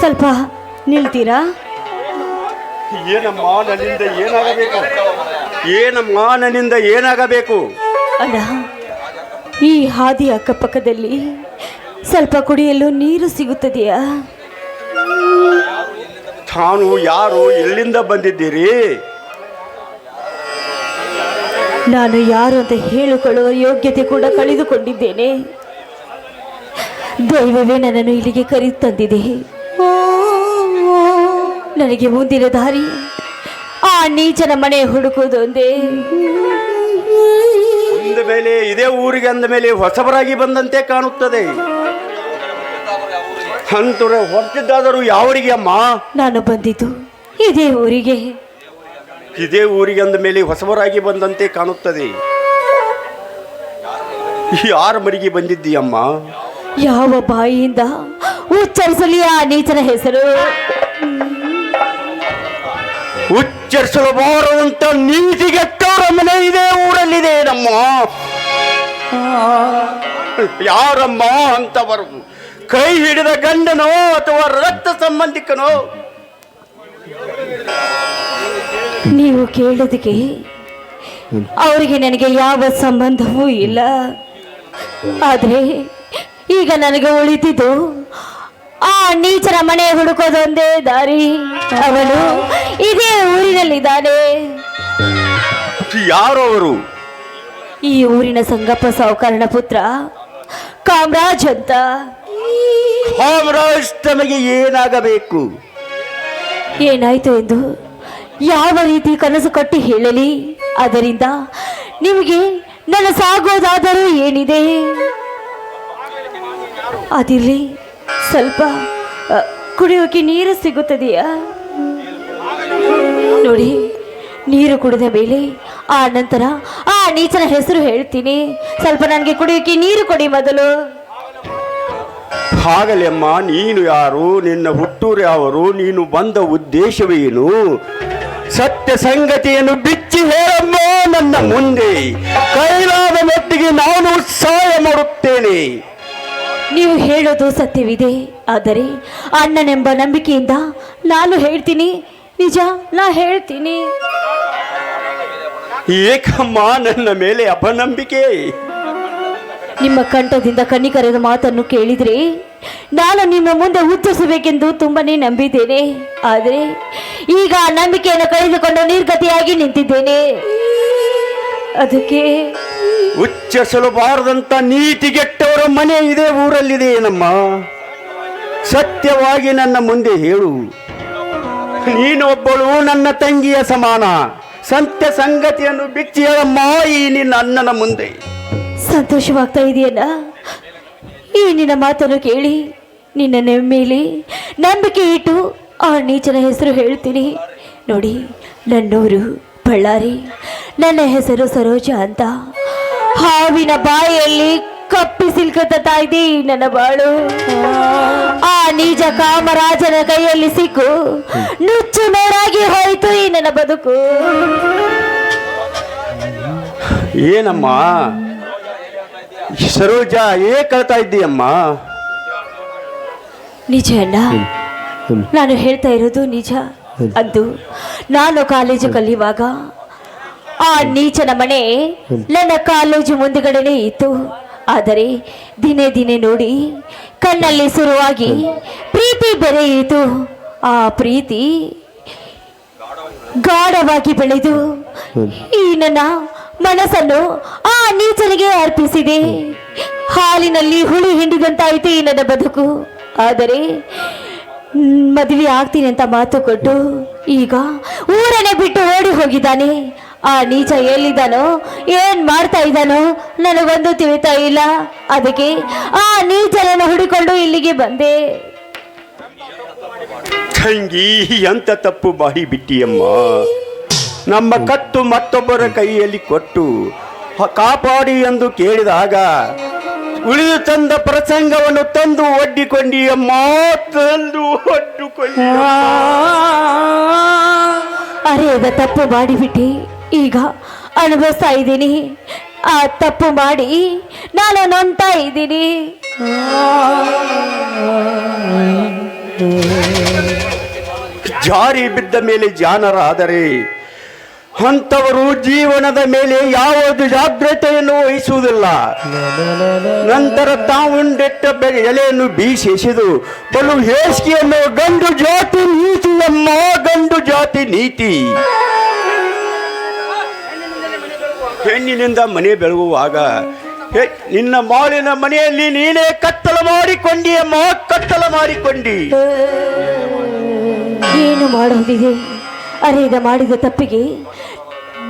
ಸ್ವಲ್ಪ ನಿಲ್ತೀರಾ? ಏನಮ್ಮ ನನ್ನಿಂದ ಏನಾಗಬೇಕು? ಏನಮ್ಮ ನನ್ನಿಂದ ಏನಾಗಬೇಕು? ಅಣ್ಣ, ಈ ಹಾದಿ ಅಕ್ಕಪಕ್ಕದಲ್ಲಿ ಸ್ವಲ್ಪ ಕುಡಿಯಲು ನೀರು ಸಿಗುತ್ತದೆಯಾ? ತಾನು ಯಾರು, ಎಲ್ಲಿಂದ ಬಂದಿದ್ದೀರಿ? ನಾನು ಯಾರು ಅಂತ ಹೇಳಿಕೊಳ್ಳುವ ಯೋಗ್ಯತೆ ಕೂಡ ಕಳೆದುಕೊಂಡಿದ್ದೇನೆ. ದೈವವೇ ನನ್ನನ್ನು ಇಲ್ಲಿಗೆ ಕರೆತಂದಿದೆ. ನನಗೆ ಮುಂದಿನ ದಾರಿ ಆ ನೀಚನ ಮನೆ ಹುಡುಕುವುದೊಂದೇ. ಅಂದ ಮೇಲೆ ಇದೇ ಊರಿಗೆ ಅಂದ ಮೇಲೆ ಹೊಸಬರಾಗಿ ಬಂದಂತೆ ಕಾಣುತ್ತದೆ. ಅಂತೂ ಹೊರಟಿದ್ದಾದರೂ ಯಾವರಿಗೆ ಅಮ್ಮ? ನಾನು ಬಂದಿದ್ದು ಇದೇ ಊರಿಗೆ. ಇದೇ ಊರಿಗೆ ಅಂದ ಮೇಲೆ ಹೊಸಬರಾಗಿ ಬಂದಂತೆ ಕಾಣುತ್ತದೆ. ಯಾರ ಮನೆಗೆ ಬಂದಿದ್ದೀಯಮ್ಮ? ಯಾವ ಬಾಯಿಯಿಂದ ಉಚ್ಚರಿಸಲಿ ಆ ನೀಚನ ಹೆಸರು? ಉಚ್ಚರಿಸಲಬಾರದಂತ ನೀತಿಗೆಟ್ಟವರ ಮನೆ ಇದೇ ಊರಲ್ಲಿದೆ ನಮ್ಮ. ಯಾರಮ್ಮ ಅಂತವರು? ಕೈ ಹಿಡಿದ ಗಂಡನೋ ಅಥವಾ ರಕ್ತ ಸಂಬಂಧಿಕನೋ? ನೀವು ಕೇಳೋದಕ್ಕೆ ಅವರಿಗೆ ನನಗೆ ಯಾವ ಸಂಬಂಧವೂ ಇಲ್ಲ. ಆದರೆ ಈಗ ನನಗೆ ಉಳಿದಿದ್ದು ಆ ನೀಚನ ಮನೆ ಹುಡುಕೋದೊಂದೇ ದಾರಿ. ಅವನು ಇದೇ ಊರಿನಲ್ಲಿದ್ದಾನೆ. ಯಾರು ಅವರು? ಈ ಊರಿನ ಸಂಗಪ್ಪ ಸಾಹುಕಾರನ ಪುತ್ರ ಕಾಮರಾಜ್ ಅಂತ. ಕಾಮರಾಜ್ ತಮಗೆ ಏನಾಗಬೇಕು? ಏನಾಯ್ತು ಎಂದು ಯಾವ ರೀತಿ ಕನಸು ಕಟ್ಟಿ ಹೇಳಲಿ? ಅದರಿಂದ ನಿಮಗೆ ನನ್ನ ಸಾಗೋದಾದರೂ ಏನಿದೆ? ಅದಿರಲಿ, ಸ್ವಲ್ಪ ಕುಡಿಯೋಕೆ ನೀರು ಸಿಗುತ್ತದೆಯಾ? ನೋಡಿ, ನೀರು ಕುಡಿದ ಮೇಲೆ ಆ ನಂತರ ಆ ನೀಚನ ಹೆಸರು ಹೇಳ್ತೀನಿ. ಸ್ವಲ್ಪ ನನಗೆ ಕುಡಿಯೋಕೆ ನೀರು ಕೊಡಿ ಮೊದಲು. ಹಾಗಲೇ ಅಮ್ಮ, ನೀನು ಯಾರು? ನಿನ್ನ ಹುಟ್ಟೂರು ಯಾವರು? ನೀನು ಬಂದ ಉದ್ದೇಶವೇನು? ಸತ್ಯ ಸಂಗತಿಯನ್ನು ಬಿಚ್ಚಿ ಹೇಳಮ್ಮ ನನ್ನ ಮುಂದೆ. ಕೈಲಾದ ಮಟ್ಟಿಗೆ ನಾನು ಸಹಾಯ ಮಾಡುತ್ತೇನೆ. ನೀವು ಹೇಳೋದು ಸತ್ಯವಿದೆ, ಆದರೆ ಅಣ್ಣನೆಂಬ ನಂಬಿಕೆಯಿಂದ ನಾನು ಹೇಳ್ತೀನಿ. ನಿಜ, ನಾ ಹೇಳ್ತೀನಿ. ಏಕಮ್ಮ ನನ್ನ ಮೇಲೆ ಅಪನಂಬಿಕೆ? ನಿಮ್ಮ ಕಂಠದಿಂದ ಕಣ್ಣಿಕರದ ಮಾತನ್ನು ಕೇಳಿದ್ರೆ ನಾನು ನಿಮ್ಮ ಮುಂದೆ ಉತ್ತರಿಸಬೇಕೆಂದು ತುಂಬಾನೇ ನಂಬಿದ್ದೇನೆ. ಆದರೆ ಈಗ ಆ ನಂಬಿಕೆಯನ್ನು ಕಳೆದುಕೊಂಡು ನಿರ್ಗತಿಯಾಗಿ ನಿಂತಿದ್ದೇನೆ. ಅದಕ್ಕೆ ಉಚ್ಚರಿಸಲಬಾರದಂತ ನೀತಿಗೆಟ್ಟವರ ಮನೆ ಇದೇ ಊರಲ್ಲಿದೆ ನಮ್ಮ. ಸತ್ಯವಾಗಿ ನನ್ನ ಮುಂದೆ ಹೇಳು. ನೀನೊಬ್ಬಳು ನನ್ನ ತಂಗಿಯ ಸಮಾನ. ಸತ್ಯ ಸಂಗತಿಯನ್ನು ಬಿಚ್ಚಿ ಹೇಳಮ್ಮ ಈ ನಿನ್ನ ಅಣ್ಣನ ಮುಂದೆ. ಸಂತೋಷವಾಗ್ತಾ ಇದೆಯಲ್ಲ ಈ ನಿನ್ನ ಮಾತನ್ನು ಕೇಳಿ? ನಿನ್ನ ಮೇಲೆ ನಂಬಿಕೆ ಇಟ್ಟು ಆ ನೀಚನ ಹೆಸರು ಹೇಳ್ತೀನಿ. ನೋಡಿ, ನನ್ನೂರು ಬಳ್ಳಾರಿ. ನನ್ನ ಹೆಸರು ಸರೋಜ ಅಂತ. ಹಾವಿನ ಬಾಯಿಯಲ್ಲಿ ಕಪ್ಪಿ ಸಿಲ್ಕುತ್ತಾ ಇದೆ ನನ್ನ ಬಾಳು. ಆ ನೀಚ ಕಾಮರಾಜನ ಕೈಯಲ್ಲಿ ಸಿಕ್ಕು ನುಚ್ಚು ನೂರಾಗಿ ಹೋಯಿತು ಈ ನನ್ನ ಬದುಕು. ಏನಮ್ಮ ಸರೋಜ, ಕಳ್ತಾ ಇದ್ದೀಯಮ್ಮ? ನಿಜ ಅಣ್ಣ, ನಾನು ಹೇಳ್ತಾ ಇರೋದು ನಿಜ. ಅಂದು ನಾನು ಕಾಲೇಜು ಕಲಿಯುವಾಗ ಆ ನೀಚನ ಮನೆ ನನ್ನ ಕಾಲೇಜು ಮುಂದುಗಡೆನೇ ಇತ್ತು. ಆದರೆ ದಿನೇ ದಿನೇ ನೋಡಿ ಕಣ್ಣಲ್ಲಿ ಶುರುವಾಗಿ ಪ್ರೀತಿ ಬೆರೆಯಿತು. ಆ ಪ್ರೀತಿ ಗಾಢವಾಗಿ ಬೆಳೆದು ಈ ನನ್ನ ಮನಸ್ಸನ್ನು ಆ ನೀಚನಿಗೆ ಅರ್ಪಿಸಿದೆ. ಹಾಲಿನಲ್ಲಿ ಹುಳಿ ಹಿಂಡಿದಂತಾಯಿತು ಈ ನನ್ನ ಬದುಕು. ಆದರೆ ಮದುವೆ ಆಗ್ತೀನಿ ಅಂತ ಮಾತು ಕೊಟ್ಟು ಈಗ ಊರನ್ನೇ ಬಿಟ್ಟು ಓಡಿ ಹೋಗಿದ್ದಾನೆ. ಆ ನೀಚ ಎಲ್ಲಿದ್ದಾನೋ, ಏನ್ ಮಾಡ್ತಾ ಇದ್ದಾನೋ ನನಗೊಂದು ತಿಳಿತಾ ಇಲ್ಲ. ಅದಕ್ಕೆ ಆ ನೀಚನನ್ನು ಹುಡುಕೊಂಡು ಇಲ್ಲಿಗೆ ಬಂದೆ. ತಂಗಿ, ಎಂತ ತಪ್ಪು ಬಾಯಿ ಬಿಟ್ಟಿಯಮ್ಮ. ನಮ್ಮ ಕತ್ತು ಮತ್ತೊಬ್ಬರ ಕೈಯಲ್ಲಿ ಕೊಟ್ಟು ಕಾಪಾಡಿ ಎಂದು ಕೇಳಿದಾಗ ಉಳಿದು ತಂದ ಪ್ರಸಂಗವನ್ನು ತಂದು ಒಡ್ಡಿಕೊಂಡಿಯಮ್ಮ. ತಂದು ಒಡ್ಡಿಕೊಂಡಿ. ಅರೆ, ತಪ್ಪು ಮಾಡಿಬಿಟ್ಟು ಈಗ ಅನುಭವಿಸ್ತಾ ಇದ್ದೀನಿ. ಆ ತಪ್ಪು ಮಾಡಿ ನಾನು ನೊಂತಾ ಇದ್ದೀನಿ. ಜಾರಿ ಬಿದ್ದ ಮೇಲೆ ಜಾಣರಾದರೆ ಅಂಥವರು ಜೀವನದ ಮೇಲೆ ಯಾವುದು ಜಾಗ್ರತೆಯನ್ನು ವಹಿಸುವುದಿಲ್ಲ. ನಂತರ ತಾವುಂಡೆಟ್ಟ ಎಲೆಯನ್ನು ಬೀಸಿ ಎಸೆದು ಬಲು ಹೇಸಿಗೆಯನ್ನು ಗಂಡು ಜಾತಿ ನೀತಿ ನಮ್ಮ ಗಂಡು ಜಾತಿ ನೀತಿ. ಹೆಣ್ಣಿನಿಂದ ಮನೆ ಬೆಳಗುವಾಗ ನಿನ್ನ ಮಾಳಿನ ಮನೆಯಲ್ಲಿ ನೀನೇ ಕತ್ತಲ ಮಾಡಿಕೊಂಡಿಯಮ್ಮ, ಕತ್ತಲ ಮಾಡಿಕೊಂಡಿ. ಏನು ಮಾಡುವುದಿದೆ? ಅರೇಗ ಮಾಡಿದ ತಪ್ಪಿಗೆ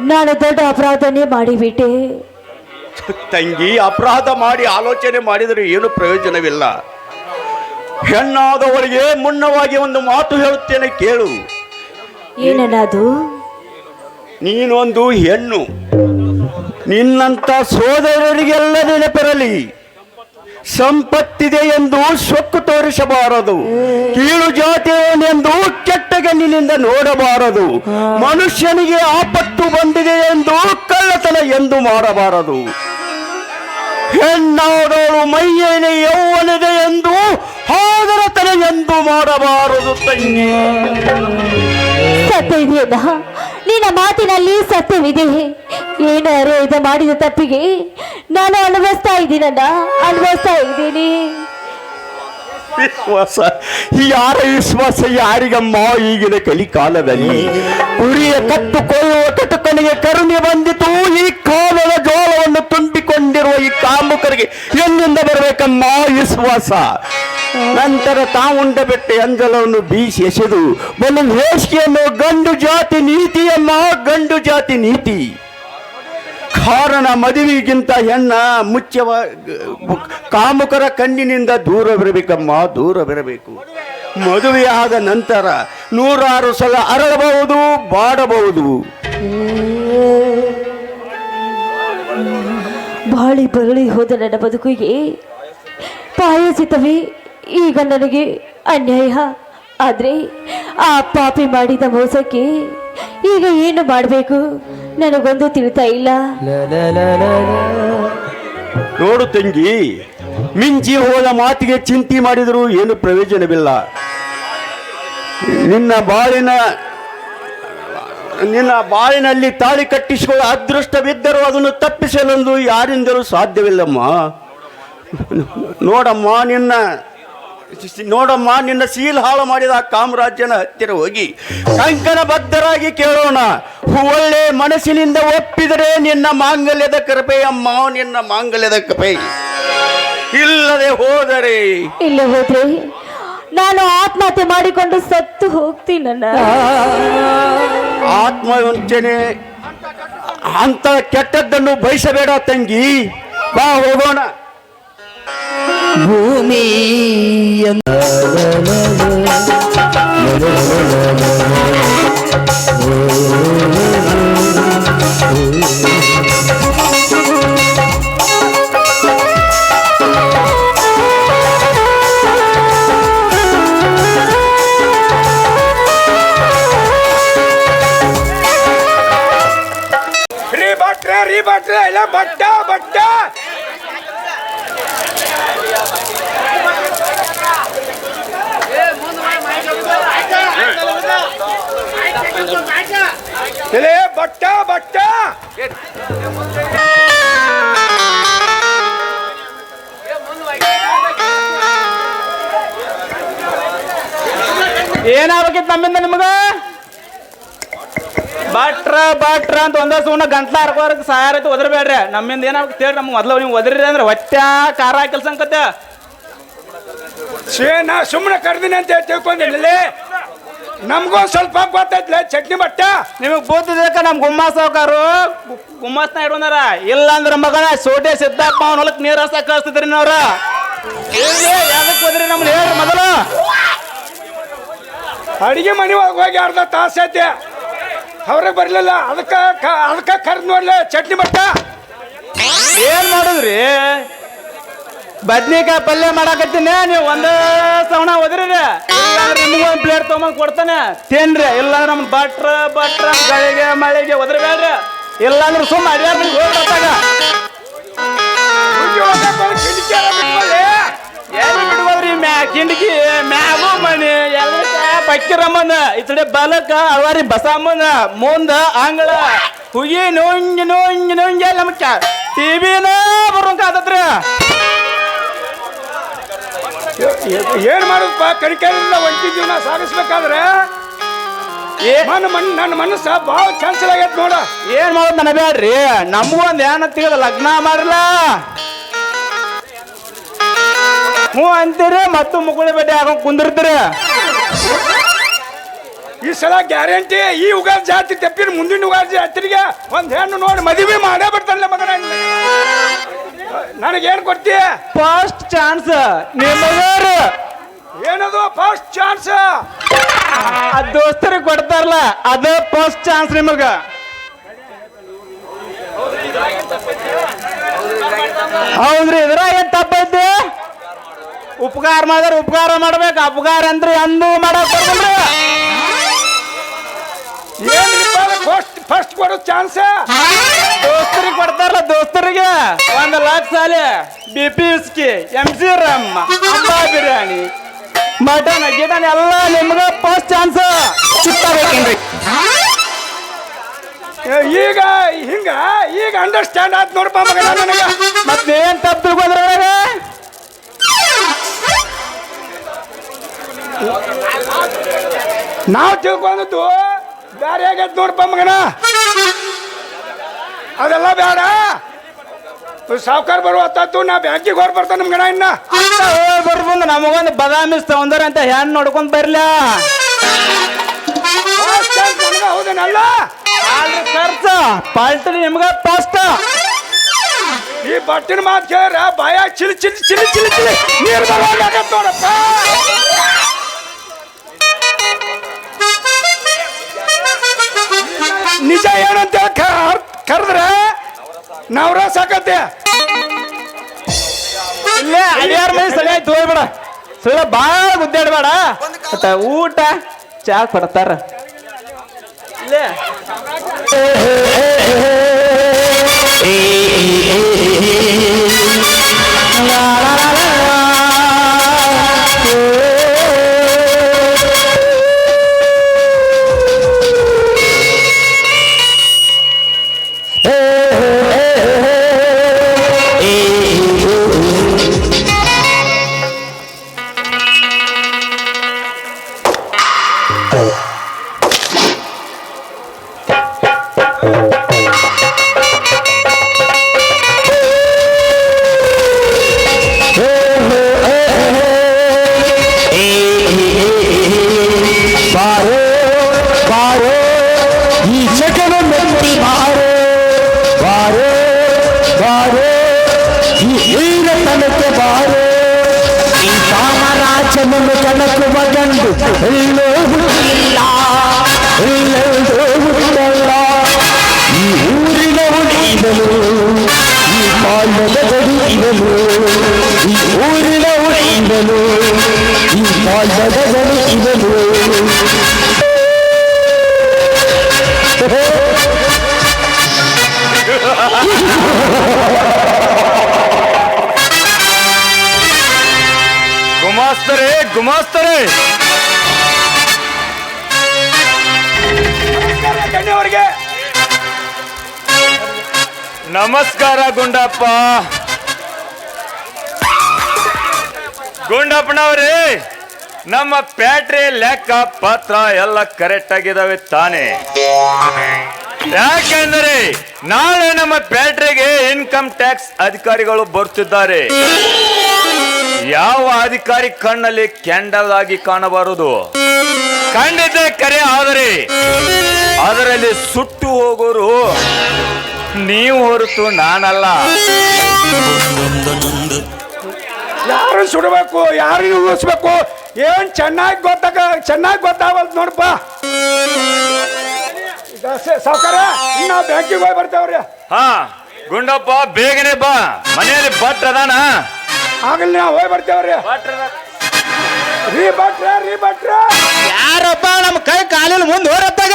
ನಾನು ದೊಡ್ಡ ಅಪರಾಧನೇ ಮಾಡಿಬಿಟ್ಟೆ. ತಂಗಿ, ಅಪರಾಧ ಮಾಡಿ ಆಲೋಚನೆ ಮಾಡಿದರೆ ಏನು ಪ್ರಯೋಜನವಿಲ್ಲ. ಹೆಣ್ಣಾದವಳಿಗೆ ಮುನ್ನವಾಗಿ ಒಂದು ಮಾತು ಹೇಳುತ್ತೇನೆ, ಕೇಳು. ಏನನ್ನದು? ನೀನೊಂದು ಹೆಣ್ಣು. ನಿನ್ನಂತ ಸೋದರರಿಗೆಲ್ಲ ನೆನಪಿರಲಿ, ಸಂಪತ್ತಿದೆ ಎಂದು ಸೊಕ್ಕು ತೋರಿಸಬಾರದು, ಕೀಳು ಜಾತಿಯವನೆಂದು ಕೆಟ್ಟಗಣ್ಣಿನಿಂದ ನೋಡಬಾರದು, ಮನುಷ್ಯನಿಗೆ ಆಪತ್ತು ಬಂದಿದೆ ಎಂದು ಕಳ್ಳತನ ಎಂದು ಮಾಡಬಾರದು, ಹೆಣ್ಣಾದವಳು ಮೈಯೇನೆ ಯೌವನಿದೆ ಎಂದು ಹಾದರತನ ಎಂದು ಮಾಡಬಾರದು. ತಂಗಿ, ಸತ್ಯವಿದೆಯಲ್ಲ, ನಿನ್ನ ಮಾತಿನಲ್ಲಿ ಸತ್ಯವಿದೆ. ಏನಾರು ಇದು ಮಾಡಿದ ತಪ್ಪಿಗೆ ನಾನು ಅನುಭವಿಸ್ತಾ ಇದ್ದೀನಿ. ವಿಶ್ವಾಸ ಯಾರ ವಿಶ್ವಾಸ ಯಾರಿಗಮ್ಮ? ಈಗಿನ ಕಲಿಕಾಲದಲ್ಲಿ ಕುರಿಯ ಕತ್ತು ಕೊಯ್ಯುವ ಕಟುಕನಿಗೆ ಕರುಣೆ ಬಂದಿತು. ಈ ಕಾಲದ ಜೋಳವನ್ನು ತುಂಬಿಕೊಂಡಿರುವ ಈ ಕಾಮುಕರಿಗೆ ಎಲ್ಲಿಂದ ಬರಬೇಕಮ್ಮ ವಿಶ್ವಾಸ? ನಂತರ ತಾವುಂಡ ಬೆಟ್ಟೆ ಅಂಜಲವನ್ನು ಬೀಸಿ ಎಸೆದು ಬಲು ಹೇಸಿಗೆಯನ್ನು ಗಂಡು ಜಾತಿ ನೀತಿಯಮ್ಮ, ಗಂಡು ಜಾತಿ ನೀತಿ. ಕಾರಣ ಮದುವೆಗಿಂತ ಹೆಣ್ಣ ಮುಖ್ಯವ. ಕಾಮುಕರ ಕಣ್ಣಿನಿಂದ ದೂರವಿರಬೇಕಮ್ಮ, ದೂರವಿರಬೇಕು. ಮದುವೆಯಾದ ನಂತರ 106 ಸಲ ಅರಳಬಹುದು, ಬಾಡಬಹುದು. ಬಾಳಿ ಬರಳಿ ಹೋದ ನನ್ನ ಬದುಕಿಗೆ ಪಾಯಸಿತವೇ ಈಗ ನನಗೆ ಅನ್ಯಾಯ. ಆದರೆ ಆ ಪಾಪಿ ಮಾಡಿದ ಮೋಸಕ್ಕೆ ಈಗ ಏನು ಮಾಡಬೇಕು ನನಗೊಂದು ತಿಳಿತಾ ಇಲ್ಲ. ನೋಡು ತಂಗಿ, ಮಿಂಚಿ ಹೋದ ಮಾತಿಗೆ ಚಿಂತೆ ಮಾಡಿದರೂ ಏನು ಪ್ರಯೋಜನವಿಲ್ಲ. ನಿನ್ನ ಬಾಳಿನಲ್ಲಿ ತಾಳಿ ಕಟ್ಟಿಸಿಕೊಳ್ಳೋ ಅದೃಷ್ಟವಿದ್ದರೂ ಅದನ್ನು ತಪ್ಪಿಸಲೆಂದು ಯಾರಿಂದಲೂ ಸಾಧ್ಯವಿಲ್ಲಮ್ಮ. ನೋಡಮ್ಮ ನಿನ್ನ ಸೀಲ್ ಹಾಳು ಮಾಡಿದ ಕಾಮರಾಜನ ಹತ್ತಿರ ಹೋಗಿ ಕಂಕಣ ಬದ್ಧರಾಗಿ ಕೇಳೋಣ. ಒಳ್ಳೆ ಮನಸ್ಸಿನಿಂದ ಒಪ್ಪಿದರೆ ನಿನ್ನ ಮಾಂಗಲ್ಯದ ಕೃಪೆ ಅಮ್ಮ, ನಿನ್ನ ಮಾಂಗಲ್ಯದ ಕೃಪೆ. ಇಲ್ಲದೆ ಹೋದರೆ ನಾನು ಆತ್ಮಹತ್ಯೆ ಮಾಡಿಕೊಂಡು ಸತ್ತು ಹೋಗ್ತೀನಣ್ಣ. ಆತ್ಮವಂಚನೆ ಅಂತ ಕೆಟ್ಟದ್ದನ್ನು ಬಯಸಬೇಡ ತಂಗಿ, ಬಾ ಹೋಗೋಣ. ಭೂಮಿ ರೀ ಭಟ್ರೆ ಇಲ್ಲ ಬಟ್ಟ ಬಟ್ಟ ಏನಾಗಬೇಕಿತ್ತು ನಮ್ಮಿಂದ ನಿಮಗ? ಬಾಟ್ರ ಅಂತ ಒಂದ ಸುಮ್ಮನೆ ಗಂಟ್ಲ ಹರ್ಕೋರಕ್ಕೆ ಸಹಾಯ ಒದರ್ಬೇಡ್ರಿ. ನಮ್ಮಿಂದ ಏನಾಗ್ಬೇಕು ಹೇಳಿ, ನಮ್ಗೆ ಮೊದಲು ನೀವು ಒದರಿ ಅಂದ್ರೆ ಹೊಟ್ಟೆ ಖಾರ ಕೆಲಸ ಅನ್ಕತ್ತೆ. ನಾ ಸುಮ್ಮನೆ ಕರ್ದಿನಿ ಅಂತ ತಿಳ್ಕೊಂಡಿಲ್ಲ. ನಮ್ಗೊಂದು ಸ್ವಲ್ಪ ಗೊತ್ತೈತ್ಲ ಚಟ್ನಿ ಬಟ್ಟ. ನಿಮಗೆ ಬೋತಿದ್ದಕ್ಕ ನಮ್ಮ ಗುಮ್ಮಾಸ್ ಸಾವುಕಾರು ಗುಮ್ಮಾಸ್ನ ಇಡೋನಾರ. ಇಲ್ಲ ಅಂದ್ರೆ ಮಗನ ಸೋಟೆ ಸಿದ್ದಪ್ಪ ಅವನ ಹೊಲಕ್ಕೆ ನೀರು ಹಸ ಕಳಿಸ್ತಿದ್ರಿ ನಾವ್ರ. ಯಾವ್ದಕ್ಕೆ ಹೋದ್ರಿ ನಮ್ಗೆ ಹೇಳ್ರಿ ಮೊದಲು. ಅಡಿಗೆ ಮನೆ ಒಳಗೆ ಹೋಗಿ ಅರ್ಧ ತಾಸು ಐತೆ, ಅವ್ರಿಗೆ ಬರಲಿಲ್ಲ. ಅದಕ್ಕೆ ಕರ್ದು ನೋಡ್ಲಿ ಚಟ್ನಿ ಬಟ್ಟ. ಏನ್ ಮಾಡುದ್ರಿ? ಬದ್ನಿಕಾಯಿ ಪಲ್ಯ ಮಾಡಾಕತ್ತೀನಿ, ನೀವು ಒಂದೇ ಸವಣ ಒದ್ರಿ. ಇಲ್ಲಾಂದ್ರೆ ನಿಮ್ಗೆ ಒಂದು ಪ್ಲೇಟ್ ತೊಗೊಂಬಂದು ಕೊಡ್ತಾನೆ, ತಿನ್ರಿ. ಇಲ್ಲಾಂದ್ರೆ ನಮ್ಮ ಭಟ್ರ ಗಳಿಗೆ ಮಳೆಗೆ ಒದರಬೇಡ್ರಿ. ಇಲ್ಲಾಂದ್ರೆ ಸುಮ್ಮ ಅಡ್ಯಾಡ್ರಿ ಹೋಗ್ತಾಗ. ಕಿಟಕಿ ಎಲ್ಲಿ ಬಿಡ್ಬೋದ್ರಿ? ಕಿಂಡಿಕಿ ಮ್ಯಾಗೂ ಮನೆ ಪಕ್ಕಿರಮ್ಮನ ಈ ಕಡೆ ಬಾಲಕ ಅಳವಾರಿ ಬಸಮ್ಮನ ಮುಂದ ಆಂಗಳ ಹುಗಿ ನೋಂಜಿ ನಮ್ಮ ಟಿವಿನ ಬರೋಂಕ ಆದತ್ರಿ. ಏನ್ ಮಾಡುದಪ್ಪ ಕರಿಕೆಲ್ಲ ಒಂಟಿ ಜೀವನ ಸಾಗಿಸ್ಬೇಕಾದ್ರೆ ನನ್ನ ಮನಸ್ಸ ಭಾಳ ಚಂಚಲ ಆಗೈತೆ ನೋಡ. ಏನ್ ಮಾಡೋದು ನನ್ನ ಬ್ಯಾಡ್ರಿ, ನಮಗೊಂದು ಏನಂತೀಗ ಲಗ್ನ ಮಾಡಲ್ಲ ಹ್ಞೂ ಅಂತೀರಿ ಮತ್ತು ಮುಗುಳಿ ಬಡ್ಡಿ ಹಾಕೊಂಡ್ ಕುಂದಿರ್ತೀರಿ. ಈ ಸಲ ಗ್ಯಾರಂಟಿ ಈ ಉಗಾದಿ ಜಾತಿ ತಪ್ಪಿನ ಮುಂದಿನ ಉಗಾದಿ ಜಾತ್ರೆಗೆ ಒಂದ್ ಹೆಣ್ಣು ನೋಡಿ ಮದುವೆ ಮಾಡೇ ಬಿಡ್ತಾನಲ್ಲ ಮಗನ. ನನಗೇನ್ ಕೊಡ್ತೀಯ? ಫಸ್ಟ್ ಚಾನ್ಸ್ ನಿಮಗಾರು. ಏನದು ಫಸ್ಟ್ ಚಾನ್ಸ್? ಅದ್ ದೋಸ್ತರಿಗೆ ಕೊಡ್ತಾರಲ್ಲ ಅದ ಫಸ್ಟ್ ಚಾನ್ಸ್ ನಿಮಗ. ಹೌದ್ರಿ, ಇದ್ರಾಗ ಏನ್ ತಪ್ಪೈತಿ? ಉಪಕಾರ ಮಾಡಿದ್ರೆ ಉಪಕಾರ ಮಾಡ್ಬೇಕು, ಅಪಕಾರ ಅಂದ್ರೆ ಎಂದೂ ಮಾಡಕ್ ಬರ್ಬಲ್ರಿ. ಏನ್ರಿಪ್ಪ ಫಸ್ಟ್ ಕೊಡೋ ಚಾನ್ಸ್? ದೋಸ್ತರಿಗೆ ಕೊಡ್ತಾರಲ್ಲ, ದೋಸ್ತರಿಗೆ 1 ಲಕ್ಷ ಸಾಲಿ BP ವಿಸ್ಕಿ, MC ರಮ್, ಅಂಬಾ ಬಿರಿಯಾನಿ, ಮಟನ್ ಗಿಟನ್ ಎಲ್ಲ ನಿಮ್ಗ ಫಸ್ಟ್ ಚಾನ್ಸ್ ಸಿಗ್ತಾಬೇಕೇನ್ರಿ. ಈಗ ಈಗ ಅಂಡರ್ಸ್ಟ್ಯಾಂಡ್ ಆಯ್ತು ನೋಡಪ್ಪ ಮಗನ ನನಗ. ಮತ್ತೇನ್ ತಪ್ಪು ತಿಳ್ಕೊಂಡ್ರೆ ನಾವು ತಿಳ್ಕೊಂಡದ್ದು ಬೇರೆ ಆಗೈತೆ ನೋಡಪ್ಪ ಮಗನ. ಅದೆಲ್ಲ ಬೇಡ, ಸಾವುಕಾರ ಬರುವ ಹೊತ್ತಾತು, ನಾ ಬ್ಯಾಂಕಿಗೆ ಹೊರ ಬರ್ತಾನೆ ನಮ್ ಗಣ. ಇನ್ನ ಬರ್ಬಂದು ನಮಗೊಂದು ಬದಾಮಿ ಸೌಂದರ್ಯ ಅಂತ ಹೆಣ್ಣು ನೋಡ್ಕೊಂಡ್ ಬರ್ಲ. ಹೌದೇನಲ್ಲ ಖರ್ಚ ಪಾಲ್ಟಿ ನಿಮ್ಗ ಫಸ್ಟ್. ಈ ಬಟ್ಟಿನ ಮಾತು ಕೇಳ್ರ ಬಾಯ ಚಿಲಿ ಚಿಲಿ ಚಿಲಿ ಚಿಲಿ ಚಿಲಿ ನೀರು ಬರೋದಾಗತ್ ನೋಡಪ್ಪ. ನಿಜ ಏನಂತ ಕರೆದ್ರೆ ನಾವ್ರ ಸಾಕತ್ತೆ. ಇಲ್ಲೇ ಅಡಿಯಾರ ಮನೆ ಸರಿ ಆಯ್ತು ಹೋಗ್ಬೇಡ, ಸುಳ್ಳ ಬಾಳ ಗುದ್ದಾಡ್ಬೇಡ. ಮತ್ತ ಊಟ ಚಾ ಕೊಡ್ತಾರ ಇಲ್ಲೇ. ಕನಕು ಮಗಂದು ಎಲ್ಲೋ ಹುಟ್ಟಿಲ್ಲ, ಎಲ್ಲೆಲ್ಲೋ ಹುಟ್ಟಲ್ಲ. ಈ ಊರಿನ ಉಳಿದಲು, ಈ ಬಾಲ್ಯದ ಗಡಿದಲು, ಈ ಊರಿನ ಉಳಿದಲು, ಈ ಬಾಲ್ಯದ ಗಡಿದಲು. ಗುಮಾಸ್ತರೇ ಗುಮಾಸ್ತರೇ, ಗಣ್ಯವರಿಗೆ ನಮಸ್ಕಾರ. ಗುಂಡಪ್ಪ ಗುಂಡಪ್ಪನವ್ರೇ, ನಮ್ಮ ಪ್ಯಾಟ್ರಿ ಲೆಕ್ಕ ಪತ್ರ ಎಲ್ಲ ಕರೆಕ್ಟ್ ಆಗಿದಾವೆ ತಾನೆ? ಯಾಕೆಂದರೆ ನಾಳೆ ನಮ್ಮ ಪ್ಯಾಟ್ರಿಗೆ ಇನ್ಕಮ್ ಟ್ಯಾಕ್ಸ್ ಅಧಿಕಾರಿಗಳು ಬರ್ತಿದ್ದಾರೆ. ಯಾವ ಅಧಿಕಾರಿ ಕಣ್ಣಲ್ಲಿ ಕ್ಯಾಂಡಲ್ ಆಗಿ ಕಾಣಬಾರದು, ಕಂಡಿದ್ದೆ ಕರೆ, ಆದರೆ ಅದರಲ್ಲಿ ಸುಟ್ಟು ಹೋಗೋರು ನೀವು ಹೊರತು ನಾನಲ್ಲ. ಯಾರು ಸುಡಬೇಕು, ಯಾರು ಉಳಿಸ್ಬೇಕು, ಏನ್ ಚೆನ್ನಾಗಿ ಗೊತ್ತಾಗಲ್ ನೋಡಪ್ಪ. ಸಾವುಕಾರ, ನಾವು ಬ್ಯಾಂಕಿಗೆ ಹೋಗಿ ಬರ್ತೇವ್ರಿ. ಹಾ ಗುಂಡಪ್ಪ, ಬೇಗನೆ ಬಾ, ಮನೆಯಲ್ಲಿ ಭಟ್ರ ಅದಾನ. ಆಗಲಿ ನಾವು ಹೋಗಿ ಬರ್ತೇವ್ರಿ. ರೀ ಭಟ್ರ ಯಾರಪ್ಪ ನಮ್ಮ ಕೈ ಕಾಲಿನ ಮುಂದೆ ಹೋರತ್ತಾಗ?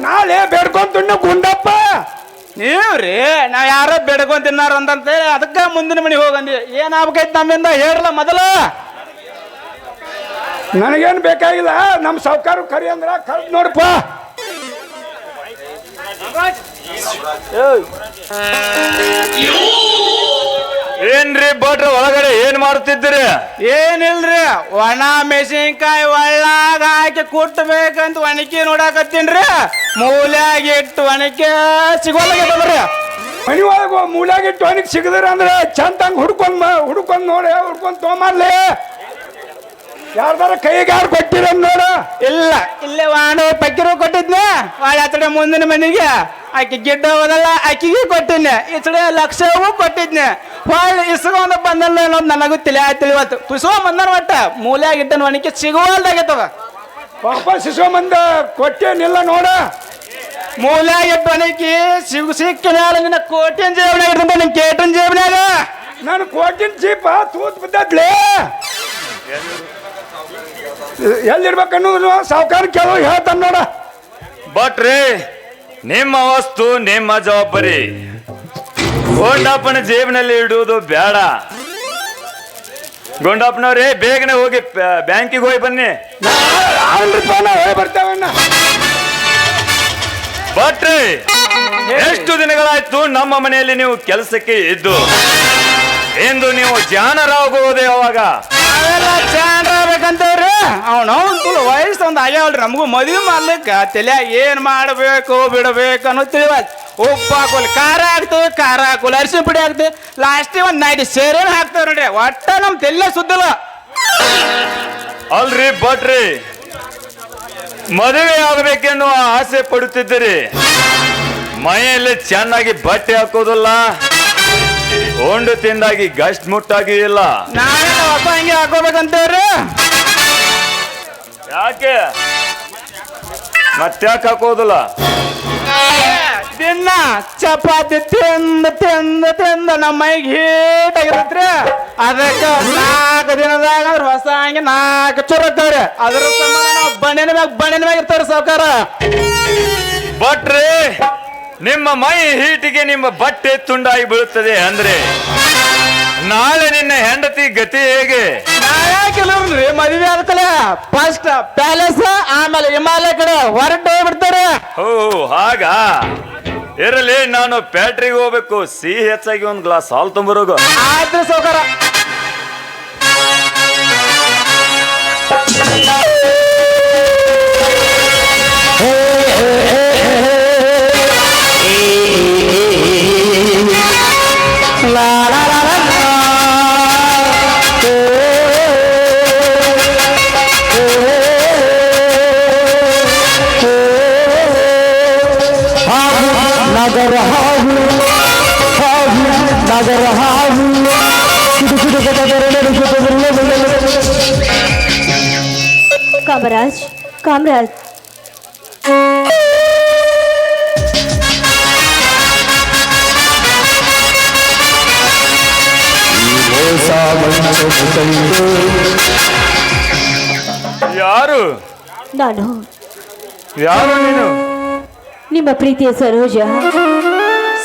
ನಾಳೆ ಬೇಡ್ಕೊಂತ ಗುಂಡಪ್ಪ. ನೀವ್ರಿ ನಾವ್ ಯಾರೋ ಬೆಡ್ಕೊಂಡ್ ತಿನ್ನಾರ ಅಂತೇಳಿ ಅದಕ್ಕ ಮುಂದಿನ ಮನೆಗೆ ಹೋಗಂದಿ ಏನಾಗ್ಬೇಕೈತಿ ನಮ್ಮಿಂದ ಹೇಳ್ರಲ್ಲ ಮೊದಲ. ನನಗೇನು ಬೇಕಾಗಿಲ್ಲ, ನಮ್ಮ ಸಾವುಕಾರ ಕರಿ ಅಂದ್ರ ಕರ್ದ್ ನೋಡಪ್ಪ. ಏನ್ರಿ ಭಟ್ರ ಒಳಗಡೆ ಏನ್ ಮಾಡುತ್ತಿದ್ದೀರಿ? ಏನಿಲ್ರಿ, ಒಣ ಮೆಣಸಿನ್ಕಾಯಿ ಒಳ್ಳಾಗ ಹಾಕಿ ಕುಟ್ಟಬೇಕಂತ ಒಣಕಿ ನೋಡಾಕತ್ತೀನ್ರಿ. ಮೂಲ್ಯಾಗ ಇಟ್ಟು ಒಣಕೆ ಸಿಗೋಲಾಗ್ಯದವ್ರಿ. ಮನಿ ಒಳಗ ಮೂಲ್ಯಾಗಿಟ್ಟು ಅವನಿಗೆ ಸಿಗದ್ರ ಅಂದ್ರೆ ಚಂದಂಗ್ ಹುಡ್ಕೊಂಡ್ ನೋಡಿ ಹುಡ್ಕೊಂಡ್ ತೊಗೊಂಬರ್ಲಿ. ಯಾರ್ದಾರ ಕೈಗೆ ಯಾರು ಕೊಟ್ಟಿರ ನೋಡ. ಇಲ್ಲ ಇಲ್ಲೇ ವಾಣ ಪಕ್ಕಿರು ಕೊಟ್ಟಿದ್ನೆ, ವಾಳ ಆತಡೆ ಮುಂದಿನ ಮನೆಗೆ ಆಕಿ ಗಿಡ್ಡ ಹೋದಲ್ಲ ಆಕಿಗೆ ಕೊಟ್ಟಿದ್ನೆ, ಈ ಕಡೆ ಲಕ್ಷವೂ ಕೊಟ್ಟಿದ್ನೆ. ಹೊಳ್ಳಿ ಇಸ್ಕೊಂಡ ಬಂದಲ್ಲ ಅನ್ನೋದು ನನಗೂ ತಿಳಿವತ್ತು ತುಸೋ ಬಂದನ ಒಟ್ಟ ಮೂಲ್ಯಾಗ ಇಟ್ಟನ ಒಣಕೆ ಸಿಗುವಲ್ದಾಗೈತವ. ವಾಪಸ್ ಇಸ್ಕೊಂಬಂದ ಕೊಟ್ಟೇನಿಲ್ಲ ನೋಡ. ಮೂಲ್ಯಾಗ ಇಟ್ಟು ಒಣಕಿ ಸಿಕ್ಕಿನ ನಿನ್ನ ಕೋಟಿನ ಜೇಬನಾಗ ಇರ್ತಂತ ನಿನ್ ಕೇಟನ್ ಜೇಬನಾಗ. ನಾನು ಕೋಟಿನ ಜೀಪ ತೂತ್ ಬಿದ್ದದ್ಲೇ. ಎಲ್ಲಿರ್ಬೇಕನ್ನೋದು ಸಾವುಕಾರ ಕೆಲವು ಹೇಳ್ತಾನ ನೋಡ. ಭಟ್ರಿ ನಿಮ್ಮ ವಸ್ತು ನಿಮ್ಮ ಜವಾಬ್ದಾರಿ, ಗೊಂಡಪ್ಪನ ಜೇಬಿನಲ್ಲಿ ಇಡುವುದು ಬೇಡ. ಗೊಂಡಪ್ಪನವ್ರೇ ಬೇಗನೆ ಹೋಗಿ ಬ್ಯಾಂಕಿಗೆ ಹೋಗಿ ಬನ್ನಿ. ಬರ್ತೇವಣ್ಣ. ಭಟ್ರಿ ಎಷ್ಟು ದಿನಗಳಾಯ್ತು ನಮ್ಮ ಮನೆಯಲ್ಲಿ ನೀವು ಕೆಲಸಕ್ಕೆ ಇದ್ದು, ಎಂದು ನೀವು ಜಾಣರಾಗುವುದೇ ಯಾವಾಗ? ಅವೆಲ್ಲ ಚಾಂಡ್ರಾಗ್ಬೇಕಂತವ್ರಿ. ಅವನವನು ವಯಸ್ಸು ಒಂದು ಆಗ್ಯಾವಲ್ರಿ. ನಮಗೂ ಮದುವೆ ಮಾಡ್ಲಿಕ್ಕ ತಲೆ ಏನ್ ಮಾಡಬೇಕು ಬಿಡಬೇಕು ಅನ್ನೋ ತಿಳಿವತ್. ಉಪ್ಪು ಹಾಕೋಲಿ, ಖಾರ ಹಾಕ್ತೇವೆ, ಖಾರ ಹಾಕೋಲಿ, ಅರಿಶಿನ ಪುಡಿ ಹಾಕ್ತೇವೆ, ಲಾಸ್ಟಿಗೆ ಒಂದು ನೈಟ್ ಸೇರೇನು ಹಾಕ್ತೇವೆ ನೋಡ್ರಿ. ಒಟ್ಟ ನಮ್ ತಲೆ ಸುದ್ದಿಲ್ಲ. ಅಲ್ರಿ ಭಟ್ರಿ, ಮದುವೆ ಆಗಬೇಕೆನ್ನುವ ಆಸೆ ಪಡುತ್ತಿದ್ದೀರಿ, ಮನೆಯಲ್ಲಿ ಚೆನ್ನಾಗಿ ಬಟ್ಟೆ ಹಾಕೋದಿಲ್ಲ, ಉಂಡು ತಿಂದಾಗಿ ಗಸ್ಟ್ ಮುಟ್ಟಾಗಿ ಇಲ್ಲ. ನಾವೇನ ಹೊಸ ಹಂಗೆ ಹಾಕೋಬೇಕಂತೇವ್ರಿ. ಯಾಕೆ ಮತ್ತ್ಯಾಕೆ ಹಾಕೋದಿಲ್ಲ? ದಿನ ಚಪಾತಿ ತಿಂದ ತಿಂದ ತಿಂದ ನಮ್ಮ ಮೈಗೆ ಹೀಟ್ ಆಗಿರತ್ರಿ. ಅದಕ್ಕೆ 4 ದಿನದಾಗ ಹೊಸ ಹಂಗೆ 4 ಚುರತ್ತವ್ರಿ. ಅದ್ರ ಸಂಬಂಧ ನಾವು ಬಣ್ಣಿನ ಮ್ಯಾಗ ಇರ್ತಾವ್ರಿ ಸಾವುಕಾರ. ಭಟ್ರಿ ನಿಮ್ಮ ಮೈ ಹೀಟಿಗೆ ನಿಮ್ಮ ಬಟ್ಟೆ ತುಂಡಾಗಿ ಬೀಳುತ್ತದೆ ಅಂದ್ರೆ ನಾಳೆ ನಿನ್ನ ಹೆಂಡತಿ ಗತಿ ಹೇಗೆ? ನಾಯಾಕಿಲ್ರಿ ಮದುವೆ ಆದ್ಕಲೆ ಫಸ್ಟ್ ಪ್ಯಾಲೇಸ್ ಆಮೇಲೆ ಹಿಮಾಲಯ ಕಡೆ ಹೊರಟು ಹೋಗ್ಬಿಡ್ತಾರೆ. ಓ ಹಾಗ ಇರಲಿ, ನಾನು ಫ್ಯಾಕ್ಟ್ರಿಗೆ ಹೋಗ್ಬೇಕು. ಸಿಹಿ ಹೆಚ್ಚಾಗಿ ಒಂದು ಗ್ಲಾಸ್ ಹಾಲು ತುಂಬರೋಗು. ಆಯ್ತು ಸಾವುಕಾರ. ಕಾಮರಾಜ್, ಕಾಮರಾಜ್, ಯಾರು ನಾನು ಯಾರು ನೀನು? ನಿಮ್ಮ ಪ್ರೀತಿಯ ಸರೋಜ.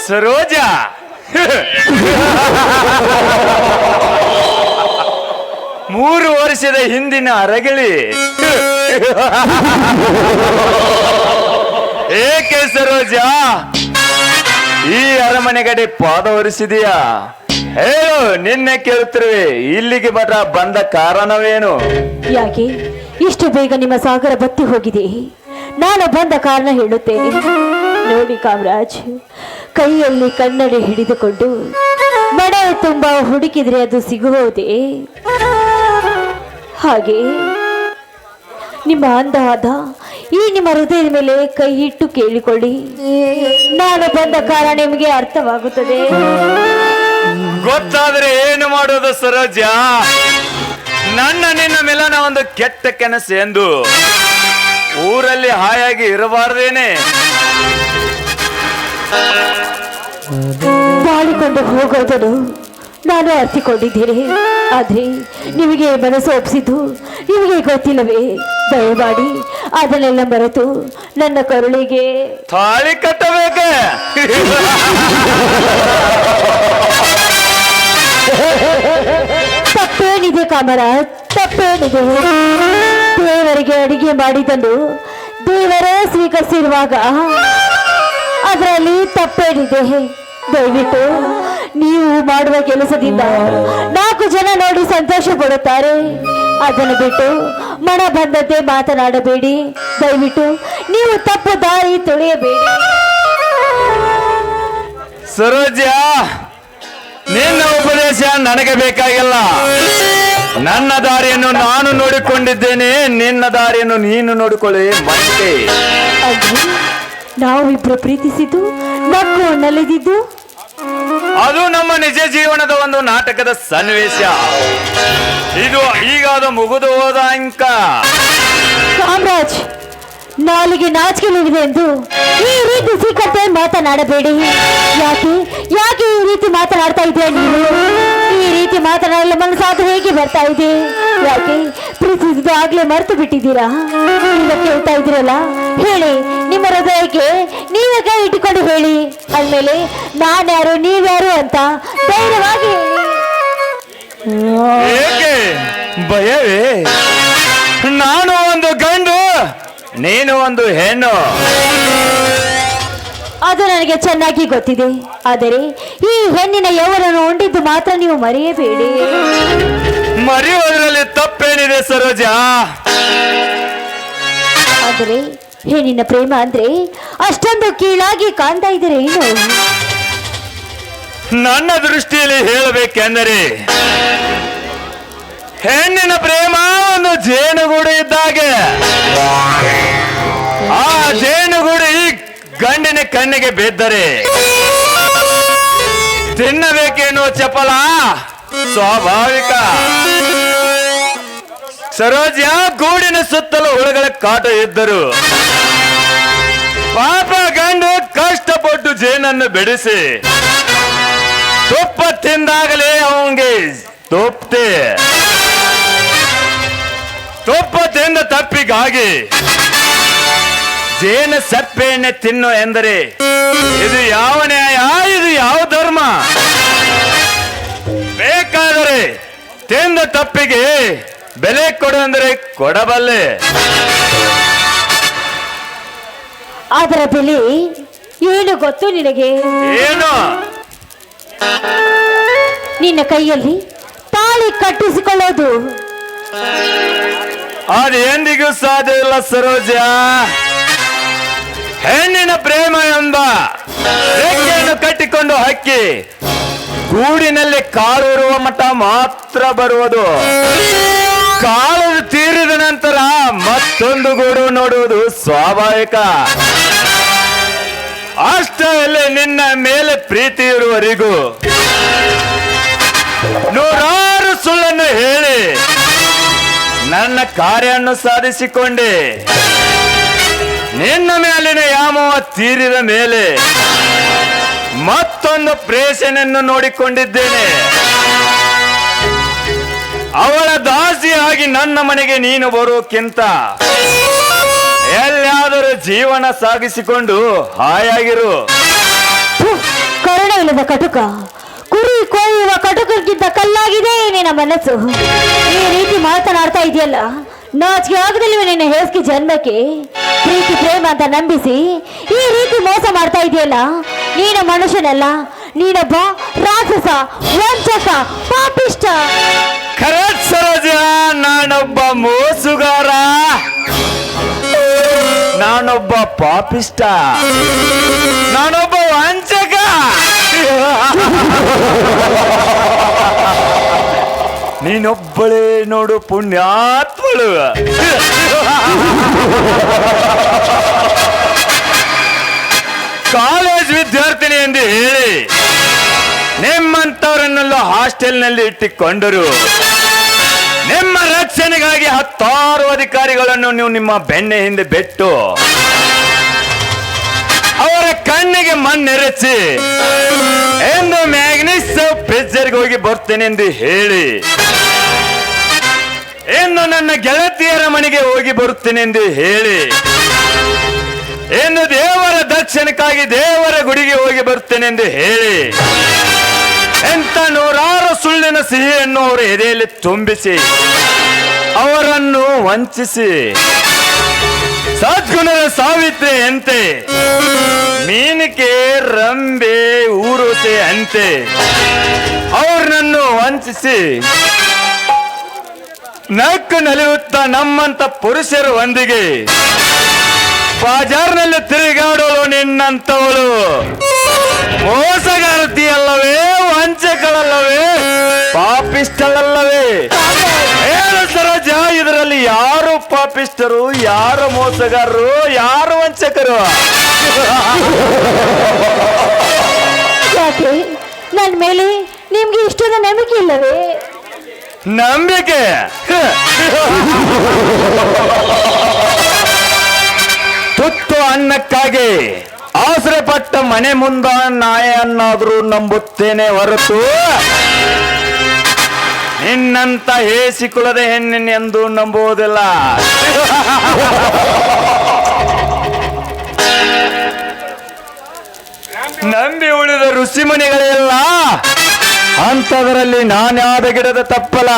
ಸರೋಜ, 3 ವರ್ಷದ ಹಿಂದಿನ ಅರಗಿಳಿ. ಏಕೆ ಸರೋಜ ಈ ಅರಮನೆ ಕಡೆ ಪಾದ ಹೊರಿಸಿದೀಯಾ? ಹೇಳು, ನಿನ್ನೆ ಕೇಳುತ್ತಿರುವೆ. ಇಲ್ಲಿಗೆ ಬಂದ ಕಾರಣವೇನು? ಯಾಕೆ ಇಷ್ಟು ಬೇಗ ನಿಮ್ಮ ಸಾಗರ ಬತ್ತಿ ಹೋಗಿದೆ? ನಾನು ಬಂದ ಕಾರಣ ಹೇಳುತ್ತೇನೆ. ನೋಡಿ ಕಾಮರಾಜ್, ಕೈಯಲ್ಲಿ ಕನ್ನಡಿ ಹಿಡಿದುಕೊಂಡು ಮನೆ ತುಂಬ ಹುಡುಕಿದ್ರೆ ಅದು ಸಿಗುವುದೇ? ಹಾಗೆ ನಿಮ್ಮ ಅಂದಾದ ಈ ನಿಮ್ಮ ಹೃದಯದ ಮೇಲೆ ಕೈ ಇಟ್ಟು ಕೇಳಿಕೊಳ್ಳಿ. ನಾನು ಬಂದ ಕಾರಣ ನಿಮಗೆ ಅರ್ಥವಾಗುತ್ತದೆ. ಗೊತ್ತಾದ್ರೆ ಏನು ಮಾಡೋದು ಸರೋಜ? ನಿನ್ನ ಮಿಲನ ಒಂದು ಕೆಟ್ಟ ಕನಸು ಎಂದು ಊರಲ್ಲಿ ಹಾಯಾಗಿ ಇರಬಾರ್ದೇನೆ? ಬಾಳಿಕೊಂಡು ಹೋಗೋದನ್ನು ನಾನು ಅರ್ಥಿಕೊಂಡಿದ್ದೇನೆ. ಆದ್ರೆ ನಿಮಗೆ ಮನಸ್ಸು ಒಪ್ಪಿಸಿದ್ದು ನಿಮಗೆ ಗೊತ್ತಿಲ್ಲವೇ? ದಯಮಾಡಿ ಅದನ್ನೆಲ್ಲ ಮರೆತು ನನ್ನ ಕರುಳಿಗೆ ತಾಳಿ ಕಟ್ಟಬೇಕೆ? ತಪ್ಪೇನಿದೆ ಕಾಮರಾಜ್, ತಪ್ಪೇನಿದೆ? ದೇವರಿಗೆ ಅಡಿಗೆ ಮಾಡಿದನ್ನು ದೇವರೇ ಸ್ವೀಕರಿಸಿರುವಾಗ ಅದರಲ್ಲಿ ತಪ್ಪೇನಿದೆ? ದಯವಿಟ್ಟು ನೀವು ಮಾಡುವ ಕೆಲಸದಿಂದ 4 ಜನ ನೋಡಿ ಸಂತೋಷ ಪಡುತ್ತಾರೆ. ಅದನ್ನು ಬಿಟ್ಟು ಮನ ಬಂದಂತೆ ಮಾತನಾಡಬೇಡಿ. ದಯವಿಟ್ಟು ನೀವು ತಪ್ಪು ದಾರಿ ತುಳಿಯಬೇಡಿ. ಸರೋಜಾ, ನಿನ್ನ ಉಪದೇಶ ನನಗೆ ಬೇಕಾಗಿಲ್ಲ. ನನ್ನ ದಾರಿಯನ್ನು ನಾನು ನೋಡಿಕೊಂಡಿದ್ದೇನೆ, ನಿನ್ನ ದಾರಿಯನ್ನು ನೀನು ನೋಡಿಕೊಳ್ಳಿ. ಮತ್ತೆ ಅಂದ್ರೆ ನಾವಿಬ್ರು ಪ್ರೀತಿಸಿದ್ದು, ನಕ್ಕು ನಲಿದಿದ್ದು ಅದು ನಮ್ಮ ನಿಜ ಜೀವನದ ಒಂದು ನಾಟಕದ ಸನ್ನಿವೇಶ. ಇದು ಈಗ ಅದು ಮುಗಿದು ಹೋದ ಅಂಕ. ಕಾಮರಾಜ್, ನಾಲಿಗೆ ನಾಚಿಕೆ ನೀಡಿದೆ ಎಂದು ಈ ರೀತಿ ಸಿಕ್ಕಂತೆ ಮಾತನಾಡಬೇಡಿ. ಯಾಕೆ ಯಾಕೆ ಈ ರೀತಿ ಮಾತನಾಡ್ತಾ ಇದೆಯಾ ನೀವು? ಈ ರೀತಿ ಮಾತನಾಡಲು ಮನಸ್ಸಾದ್ರೂ ಹೇಗೆ ಬರ್ತಾ ಇದೆ? ಯಾಕೆ ಪ್ರೀತಿಸಿದ್ದು ಆಗ್ಲೇ ಮರೆತು ಬಿಟ್ಟಿದ್ದೀರಾ? ಈಗ ಕೇಳ್ತಾ ಇದ್ದೀರಲ್ಲ, ಹೇಳಿ, ನಿಮ್ಮ ಹೃದಯಕ್ಕೆ ನೀವೇ ಕೈ ಇಟ್ಟುಕೊಂಡು ಹೇಳಿ. ಅಂದಮೇಲೆ ನಾನ್ಯಾರು ನೀವ್ಯಾರು ಅಂತ ಧೈರ್ಯವಾಗಿ ಹೇಳಿ. ಏಕೆ ಭಯವೇ? ನಾನು ಒಂದು ಗಂಡು, ನೀನು ಒಂದು ಹೆಣ್ಣು. ಅದು ನನಗೆ ಚೆನ್ನಾಗಿ ಗೊತ್ತಿದೆ. ಆದರೆ ಈ ಹೆಣ್ಣಿನ ಯೌವನವನ್ನು ಉಂಡಿದ್ದು ಮಾತ್ರ ನೀವು ಮರೆಯಬೇಡಿ. ಮರೆಯುವುದರಲ್ಲಿ ತಪ್ಪೇನಿದೆ ಸರೋಜಾ? ಆದರೆ ಹೆಣ್ಣಿನ ಪ್ರೇಮ ಅಂದ್ರೆ ಅಷ್ಟೊಂದು ಕೀಳಾಗಿ ಕಾಣ್ತಾ ಇದ್ದೀರಿ ಏನು? ನನ್ನ ದೃಷ್ಟಿಯಲ್ಲಿ ಹೇಳಬೇಕೆಂದರೆ ಹೆಣ್ಣಿನ ಪ್ರೇಮ ಒಂದು ಜೇನುಗೂಡು ಇದ್ದಾಗೆ. ಆ ಜೇನುಗೂಡು ಈ ಗಂಡಿನ ಕಣ್ಣಿಗೆ ಬಿದ್ದರೆ ತಿನ್ನಬೇಕೇನೋ ಚಪಲ ಸ್ವಾಭಾವಿಕ. ಸರೋಜಾ, ಗೂಡಿನ ಸುತ್ತಲೂ ಹುಳುಗಳ ಕಾಟ ಇದ್ದರು. ಪಾಪ ಗಂಡು ಕಷ್ಟಪಟ್ಟು ಜೇನನ್ನು ಬೆಳೆಸಿ ತುಪ್ಪ ತಿಂದಾಗಲೇ ಅವಂಗೆ ತೃಪ್ತಿ. ತುಪ್ಪ ತಿಂದ ತಪ್ಪಿಗಾಗಿ ಜೇನು ಸಪ್ಪೆಣ್ಣೆ ತಿನ್ನು ಎಂದರೆ ಇದು ಯಾವ ನ್ಯಾಯ? ಇದು ಯಾವ ಧರ್ಮ? ಬೇಕಾದರೆ ತಿಂದ ತಪ್ಪಿಗೆ ಬೆಲೆ ಕೊಡು ಅಂದರೆ ಕೊಡಬಲ್ಲೆ. ಅದರ ಬೆಲೆ ಏನು ಗೊತ್ತು ನಿನಗೆ? ಏನು? ನಿನ್ನ ಕೈಯಲ್ಲಿ ತಾಳಿ ಕಟ್ಟಿಸಿಕೊಳ್ಳೋದು. ಅದು ಎಂದಿಗೂ ಸಾಧ್ಯ ಇಲ್ಲ ಸರೋಜಾ. ಹೆಣ್ಣಿನ ಪ್ರೇಮ ಎಂಬ ರೆಕ್ಕೆಯನ್ನು ಕಟ್ಟಿಕೊಂಡು ಹಕ್ಕಿ ಗೂಡಿನಲ್ಲಿ ಕಾಲೂರುವ ಮಟ್ಟ ಮಾತ್ರ ಬರುವುದು. ಕಾಲು ತೀರಿದ ನಂತರ ಮತ್ತೊಂದು ಗೂಡು ನೋಡುವುದು ಸ್ವಾಭಾವಿಕ. ಅಷ್ಟರಲ್ಲಿ ನಿನ್ನ ಮೇಲೆ ಪ್ರೀತಿ ಇರುವವರೆಗೂ ನೂರಾರು ಸುಳ್ಳನ್ನು ಹೇಳಿ ನನ್ನ ಕಾರ್ಯವನ್ನು ಸಾಧಿಸಿಕೊಂಡೆ. ನಿನ್ನ ಮೇಲಿನ ಯಾಮವ ತೀರಿದ ಮೇಲೆ ಮತ್ತೊಂದು ಪ್ರೇಷಣೆಯನ್ನು ನೋಡಿಕೊಂಡಿದ್ದೇನೆ. ಅವಳ ದಾಸಿಯಾಗಿ ನನ್ನ ಮನೆಗೆ ನೀನು ಬರೋಕ್ಕಿಂತ ಎಲ್ಲಿಯಾದರೂ ಜೀವನ ಸಾಗಿಸಿಕೊಂಡು ಹಾಯಾಗಿರು. ಕರುಣವಿಲ್ಲದ ಕಟುಕ, ಕುರಿ ಕೊಯ್ಯುವ ಕಟುಕಕ್ಕಿಂತ ಕಲ್ಲಾಗಿದೆ ನಿನ್ನ ಮನಸ್ಸು. ಈ ರೀತಿ ಮಾತನಾಡ್ತಾ ಇದೆಯಲ್ಲ, ನಾಚಿಕೆ ಆಗದಲ್ಲಿವೆ ನಿನ್ನ ಹೇಸಿಗೆ ಜನ್ಮಕ್ಕೆ. ಪ್ರೀತಿ ಪ್ರೇಮ ಅಂತ ನಂಬಿಸಿ ಈ ರೀತಿ ಮೋಸ ಮಾಡ್ತಾ ಇದೆಯಲ್ಲ, ನೀನು ಮನುಷ್ಯನಲ್ಲ, ನೀನೊಬ್ಬ ರಾಕ್ಷಸ, ವಂಚಕ, ಪಾಪಿಷ್ಟ. ಖರತ್ ಸರೋಜ, ನಾನೊಬ್ಬ ಮೋಸುಗಾರ, ನಾನೊಬ್ಬ ಪಾಪಿಷ್ಟ, ನಾನೊಬ್ಬ ವಂಚಕ. ನೀನೊಬ್ಬಳೇ ನೋಡು ಪುಣ್ಯಾತ್ಮಳು. ಕಾಲೇಜ್ ವಿದ್ಯಾರ್ಥಿನಿ ಎಂದು ಹೇಳಿ ನಿಮ್ಮಂತವರನ್ನೆಲ್ಲ ಹಾಸ್ಟೆಲ್ನಲ್ಲಿ ಇಟ್ಟುಕೊಂಡರು. ನಿಮ್ಮ ರಕ್ಷಣೆಗಾಗಿ 10 ಅಧಿಕಾರಿಗಳನ್ನು ನೀವು ನಿಮ್ಮ ಬೆಣ್ಣೆ ಹಿಂದೆ ಬಿಟ್ಟು ಅವರ ಕಣ್ಣಿಗೆ ಮಣ್ಣೆರಚಿ ಎಂದು ಮ್ಯಾಗ್ನಿಸ್ ಪಿಕ್ಚರ್ಗೆ ಹೋಗಿ ಬರ್ತೇನೆಂದು ಹೇಳಿ ಎಂದು ನನ್ನ ಗೆಳತಿಯರ ಮನೆಗೆ ಹೋಗಿ ಬರುತ್ತೇನೆಂದು ಹೇಳಿ ಎಂದು ದೇವರ ದರ್ಶನಕ್ಕಾಗಿ ದೇವರ ಗುಡಿಗೆ ಹೋಗಿ ಬರ್ತೇನೆಂದು ಹೇಳಿ ಎಂತ ನೂರಾರು ಸುಳ್ಳಿನ ಸಿಹಿಯನ್ನು ಅವರ ಎದೆಯಲ್ಲಿ ತುಂಬಿಸಿ ಅವರನ್ನು ವಂಚಿಸಿ ಸದ್ಗುಣದ ಸಾವಿತ್ರಿ ಅಂತೆ ಮೀನಿಕೆ ರಂಬೆ ಊರೋಸೆ ಅಂತೆ ಅವ್ರನ್ನನ್ನು ವಂಚಿಸಿ ನಕ್ಕು ನಲಿಯುತ್ತಾ ನಮ್ಮಂತ ಪುರುಷರ ಒಂದಿಗೆ ಬಾಜಾರ್ನಲ್ಲಿ ತಿರುಗಾಡೋಳು ನಿನ್ನಂತವಳು ಮೋಸಗಾರತಿಯಲ್ಲವೇ ವಂಚಕಳಲ್ಲವೇ ಪಾಪಿಷ್ಟಳಲ್ಲವೇ ಹೇಳು ಸರೋಜ, ಇದರಲ್ಲಿ ಯಾರು ಪಾಪಿಷ್ಟರು, ಯಾರು ಮೋಸಗಾರರು, ಯಾರು ವಂಚಕರು? ಯಾಕೆ ನನ್ನ ಮೇಲೆ ನಿಮ್ಗೆ ಇಷ್ಟದ ನಂಬಿಕೆ ಇಲ್ಲವೇ? ನಂಬಿಕೆ ತುತ್ತು ಅನ್ನಕ್ಕಾಗಿ ಆಸರೆ ಪಟ್ಟ ಮನೆ ಮುಂದ ನಾಯನ್ನಾದರೂ ನಂಬುತ್ತೇನೆ ಹೊರತು ನಿನ್ನಂತ ಹೇಸಿಕುಲದ ಹೆಣ್ಣೆಂದು ನಂಬುವುದಿಲ್ಲ. ನಂಬಿ ಉಳಿದ ಋಷಿಮುನಿಗಳೆಲ್ಲ ಅಂಥದರಲ್ಲಿ ನಾನ್ಯಾದ ಗಿಡದ ತಪ್ಪಲ.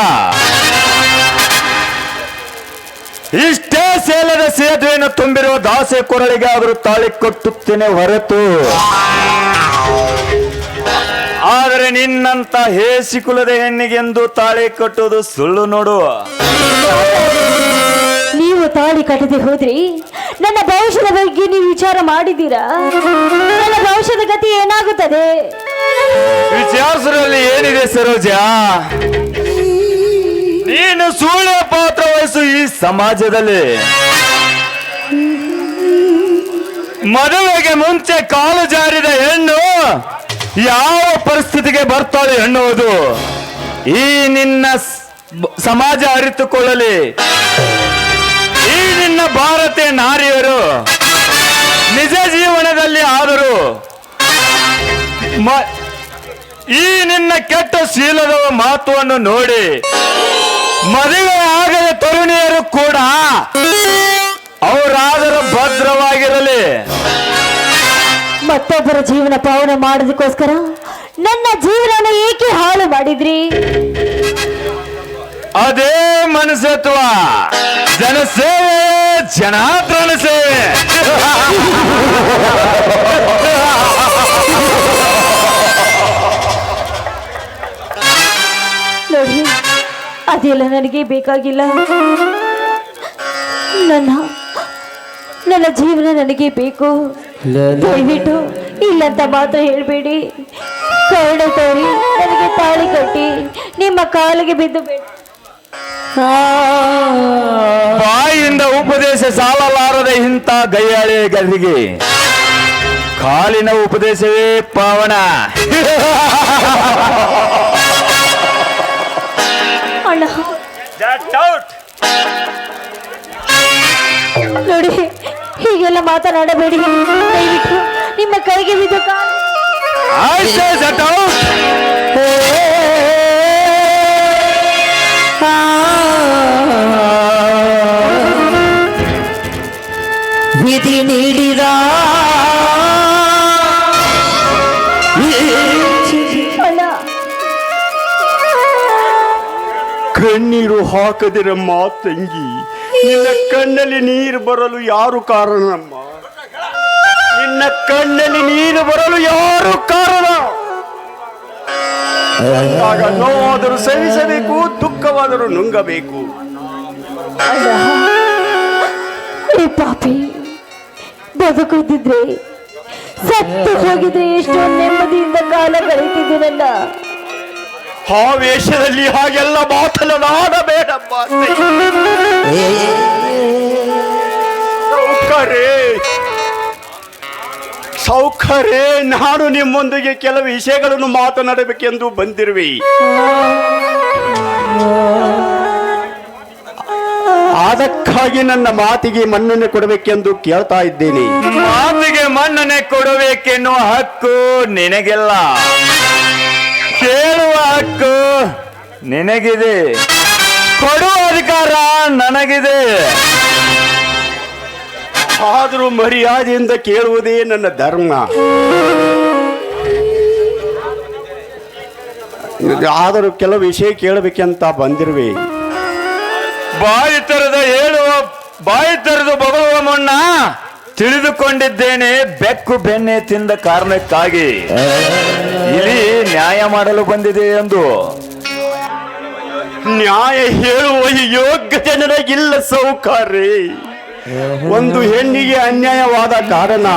ಇಷ್ಟೇ ಸೇಲದ ಸೇತುವೆಯನ್ನು ತುಂಬಿರುವ ದಾಸೆ ಕೊರಳಿಗೆ ಆದರೂ ತಾಳಿ ಕಟ್ಟುತ್ತೇನೆ ಹೊರತು ಆದರೆ ನಿನ್ನಂತ ಹೇಸಿಕುಲದ ಹೆಣ್ಣಿಗೆಂದು ತಾಳಿ ಕಟ್ಟುವುದು ಸುಳ್ಳು ನೋಡು. ನೀವು ತಾಳಿ ಕಟ್ಟದೆ ಹೋದ್ರಿ ನನ್ನ ಭವಿಷ್ಯದ ಬಗ್ಗೆ ನೀವು ವಿಚಾರ ಮಾಡಿದ್ದೀರಾ? ನನ್ನ ಭವಿಷ್ಯದ ಗತಿ ಏನಾಗುತ್ತದೆ? ವಿಚಾರಿಸರಲ್ಲಿ ಏನಿದೆ ಸರೋಜ? ನೀನು ಸುಳ್ಳಿನ ಪಾತ್ರ ವಹಿಸು ಈ ಸಮಾಜದಲ್ಲಿ. ಮದುವೆಗೆ ಮುಂಚೆ ಕಾಲು ಜಾರಿದ ಹೆಣ್ಣು ಯಾವ ಪರಿಸ್ಥಿತಿಗೆ ಬರ್ತಾಳೆ ಎನ್ನುವುದು ಈ ನಿನ್ನ ಸಮಾಜ ಅರಿತುಕೊಳ್ಳಲಿ. ಈ ನಿನ್ನ ಭಾರತೀಯ ನಾರಿಯರು ನಿಜ ಜೀವನದಲ್ಲಿ ಆದರೂ ಈ ನಿನ್ನ ಕೆಟ್ಟ ಶೀಲದ ಮಹತ್ವವನ್ನು ನೋಡಿ ಮದುವೆ ಆಗದ ತರುಣಿಯರು ಕೂಡ ಅವರಾದರೂ ಭದ್ರವಾಗಿರಲಿ. ಮತ್ತೊಬ್ಬರ ಜೀವನ ಪಾವನೆ ಮಾಡೋದಕ್ಕೋಸ್ಕರ ನನ್ನ ಜೀವನ ಏಕೆ ಹಾಳು ಮಾಡಿದ್ರಿ? ಅದೇ ಮನಸತ್ವ, ಜನಸೇವೆ, ಜನಾರ್ದನ ಸೇವೆ. ನೋಡಿ, ಅದೆಲ್ಲ ನನಗೆ ಬೇಕಾಗಿಲ್ಲ. ನನ್ನ ಜೀವನ ನನಗೆ ಬೇಕು. ದಯವಿಟ್ಟು ಇಲ್ಲಂತ ಮಾತ್ರ ಹೇಳ್ಬೇಡಿ. ಕರುಣೆ ತೋರಿ ನನಗೆ ತಾಳಿ ಕಟ್ಟಿ ನಿಮ್ಮ ಕಾಲಿಗೆ ಬಿದ್ದು ಬೇಡ. ಬಾಯಿಂದ ಉಪದೇಶ ಸಾಲಲಾರದ ಇಂಥ ಗೈಯಾಳಿಗರಿಗೆ ಕಾಲಿನ ಉಪದೇಶವೇ ಪಾವನ. ಅಣ್ಣ ನೋಡಿ, ಹೀಗೆಲ್ಲ ಮಾತನಾಡಬೇಡಿ. ದಯವಿಟ್ಟು ನಿಮ್ಮ ಕೈಗೆ ಬಿದ್ದು ವಿಧಿ ನೀಡಿದ ಕಣ್ಣೀರು ಹಾಕದಿರಮ್ಮ ತಂಗಿ, ನಿನ್ನ ಕಣ್ಣಲ್ಲಿ ನೀರು ಬರಲು ಯಾರು ಕಾರಣಮ್ಮ? ನಿನ್ನ ಕಣ್ಣಲ್ಲಿ ನೀರು ಬರಲು ಯಾರು ಕಾರಣ? ಆಗ ನೋವಾದರೂ ಸಹಿಸಬೇಕು, ದುಃಖವಾದರೂ ನುಂಗಬೇಕು. ಏ ಪಾಪಿ, ಬದುಕುತ್ತಿದ್ರೆ ಸತ್ತು ಹೋಗಿದ್ರೆ ಎಷ್ಟೋ ನೆಮ್ಮದಿಯಿಂದ ಕಾಲ ಕಳೀತಿದ್ದೀನಲ್ಲ. ಆ ವೇಷದಲ್ಲಿ ಹಾಗೆಲ್ಲ ಮಾತನಾಡಬೇಡಮ್ಮ. ಸೌಕರ್ಯ, ನಾನು ನಿಮ್ಮೊಂದಿಗೆ ಕೆಲವು ವಿಷಯಗಳನ್ನು ಮಾತನಾಡಬೇಕೆಂದು ಬಂದಿರುವೆ. ಅದಕ್ಕಾಗಿ ನನ್ನ ಮಾತಿಗೆ ಮನ್ನಣೆ ಕೊಡಬೇಕೆಂದು ಕೇಳ್ತಾ ಇದ್ದೇನೆ. ಮಾತಿಗೆ ಮನ್ನಣೆ ಕೊಡಬೇಕೆನ್ನುವ ಹಕ್ಕು ನಿನಗಿಲ್ಲ, ಕೇಳುವ ಹಕ್ಕು ನಿನಗಿದೆ, ಕೊಡುವ ಅಧಿಕಾರ ನನಗಿದೆ. ಆದರೂ ಮರ್ಯಾದೆಯಿಂದ ಕೇಳುವುದೇ ನನ್ನ ಧರ್ಮ. ಆದರೂ ಕೆಲವು ವಿಷಯ ಕೇಳಬೇಕಂತ ಬಂದಿರುವೆ. ಬಾಯಿ ತೆರೆದು ಬಗಳುವ ಮುನ್ನ ತಿಳಿದುಕೊಂಡಿದ್ದೇನೆ, ಬೆಕ್ಕು ಬೆಣ್ಣೆ ತಿಂದ ಕಾರಣಕ್ಕಾಗಿ ಇಲ್ಲಿ ನ್ಯಾಯ ಮಾಡಲು ಬಂದಿದೆ ಎಂದು. ನ್ಯಾಯ ಹೇಳುವ ಯೋಗ್ಯತೆ ನನಗಿಲ್ಲ ಸೌಕಾರ್ಯ. ಒಂದು ಹೆಣ್ಣಿಗೆ ಅನ್ಯಾಯವಾದ ಕಾರಣ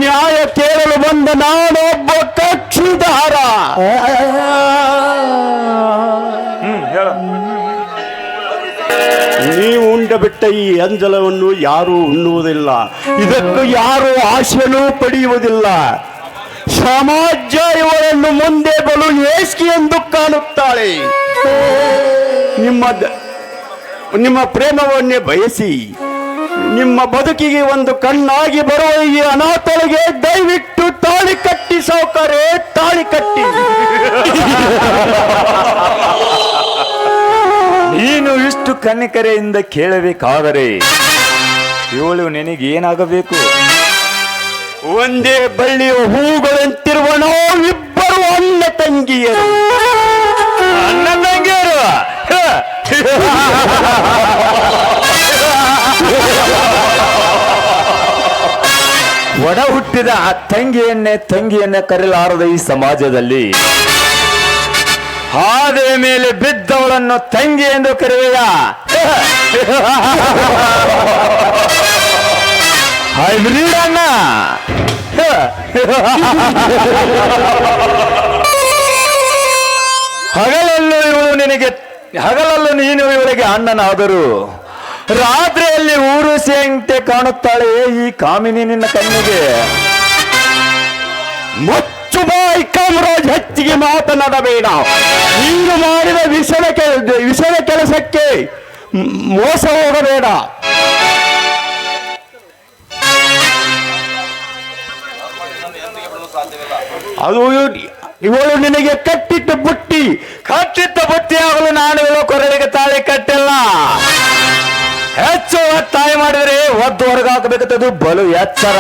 ನ್ಯಾಯ ಕೇಳಲು ಬಂದ ನಾನೊಬ್ಬ ಕಕ್ಷಿದಾರ. ನೀವು ಉಂಡ ಬಿಟ್ಟ ಈ ಅಂಜಲವನ್ನು ಯಾರೂ ಉಣ್ಣುವುದಿಲ್ಲ, ಇದಕ್ಕೂ ಯಾರೂ ಆಶೆನೂ ಪಡೆಯುವುದಿಲ್ಲ. ಸಮಾಜ ಇವರನ್ನು ಮುಂದೆ ಬಲು ಏಸ್ಕಿ ಎಂದು ಕಾಣುತ್ತಾಳೆ. ನಿಮ್ಮ ಪ್ರೇಮವನ್ನೇ ಬಯಸಿ ನಿಮ್ಮ ಬದುಕಿಗೆ ಒಂದು ಕಣ್ಣಾಗಿ ಬರುವ ಈ ಅನಾಥಳಿಗೆ ದಯವಿಟ್ಟು ತಾಳಿ ಕಟ್ಟಿ ಸೌಕರ್ಯ, ತಾಳಿ ಕಟ್ಟಿ. ನೀನು ಇಷ್ಟು ಕನ್ನಿಕರೆಯಿಂದ ಕೇಳಬೇಕಾದರೆ ಇವಳು ನಿನಗೇನಾಗಬೇಕು? ಒಂದೇ ಬಳ್ಳಿಯ ಹೂಗಳಂತಿರುವ ನಾವು ಇಬ್ಬರು ಅಣ್ಣ ತಂಗಿಯರು. ಅಣ್ಣ ತಂಗಿಯರು ಒಡ ಹುಟ್ಟಿದ ಆ ತಂಗಿಯನ್ನೇ ಕರೆಯಲಾರದ ಈ ಸಮಾಜದಲ್ಲಿ ಹಾದೆ ಮೇಲೆ ಬಿದ್ದವಳನ್ನು ತಂಗಿ ಎಂದು ಕರೆಯುವ ಹೈಬ್ರಿಡ್ ಅಣ್ಣ. ಹಗಲಲ್ಲೂ ನೀನು ಇವಳಿಗೆ ಅಣ್ಣನಾದರೂ ರಾತ್ರಿಯಲ್ಲಿ ಊರು ಸೇಂತೆ ಕಾಣುತ್ತಾಳೆ ಈ ಕಾಮಿನಿ ನಿನ್ನ ಕಣ್ಣಿಗೆ. ಮುಚ್ಚು ಬಾಯಿ ಕಾಮರಾಜ್, ಹೆಚ್ಚಿಗೆ ಮಾತನಾಡಬೇಡ. ನೀನು ಮಾಡಿದ ವಿಷದ ಕೆಲಸಕ್ಕೆ ಮೋಸ ಹೋಗಬೇಡ. ಅದು ಇವಳು ನಿನಗೆ ಕಟ್ಟಿಟ್ಟ ಬುಟ್ಟಿ ಆಗಲು ನಾನು ಇವಳು ಕೊರಳಿಗೆ ತಾಳಿ ಕಟ್ಟಿಲ್ಲ. ಹೆಚ್ಚು ಒತ್ತಾಯ ಮಾಡಿದರೆ ಒದ್ದು ಹೊರಗೆ ಹಾಕಬೇಕಂತದ್ದು ಬಲು ಎಚ್ಚರ.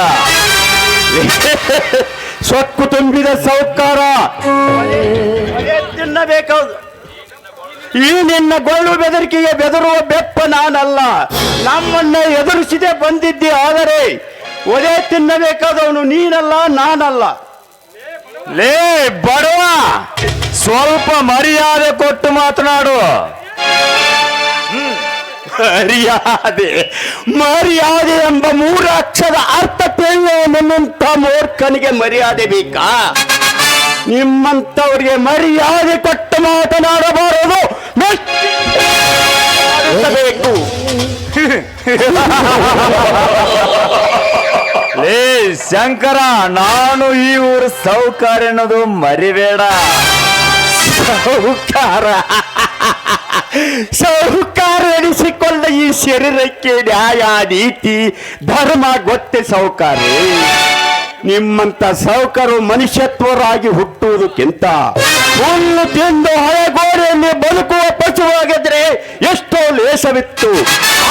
ಸೊಕ್ಕು ತುಂಬಿದ ಸೌಕಾರ ತಿನ್ನಬೇಕಾದ ಈ ನಿನ್ನ ಗೊಳ್ಳು ಬೆದರಿಕೆಗೆ ಬೆದರುವ ಬೆಪ್ಪ ನಾನಲ್ಲ. ನಮ್ಮನ್ನ ಎದುರಿಸಿದೆ ಬಂದಿದ್ದೆ, ಆದರೆ ಒಲೆ ತಿನ್ನಬೇಕಾದವನು ನೀನಲ್ಲ, ನಾನಲ್ಲ. ಲೇ ಬಡವ, ಸ್ವಲ್ಪ ಮರ್ಯಾದೆ ಕೊಟ್ಟು ಮಾತನಾಡು. ಮರ್ಯಾದೆ ಎಂಬ 3 ಅಕ್ಷರ ಅರ್ಥ ತಿಳಿಯುವಂತ ಮೂರ್ಖನಿಗೆ ಮರ್ಯಾದೆ ಬೇಕಾ? ನಿಮ್ಮಂತವರಿಗೆ ಮರ್ಯಾದೆ ಕೊಟ್ಟು ಮಾತನಾಡಬಾರದು, ಬೇಕು. ಲೇ ಶಂಕರ, ನಾನು ಈ ಊರು ಸೌಕಾರ ಅನ್ನೋದು ಮರಿಬೇಡ. ಸೌಕಾರ ಎನಿಸಿಕೊಂಡ ಈ ಶರೀರಕ್ಕೆ ನ್ಯಾಯ, ನೀತಿ, ಧರ್ಮ ಗೊತ್ತೇ ಸೌಕಾರ. ನಿಮ್ಮಂತ ಸೌಕರು ಮನುಷ್ಯತ್ವರಾಗಿ ಹುಟ್ಟುವುದಕ್ಕಿಂತ ಹುಲ್ಲು ತಿಂದು ಹಳೆಗೋಡೆಯಲ್ಲಿ ಬದುಕುವ ಪಶುವಾಗಿದ್ರೆ ಎಷ್ಟೋ ಲೇಸವಿತ್ತು.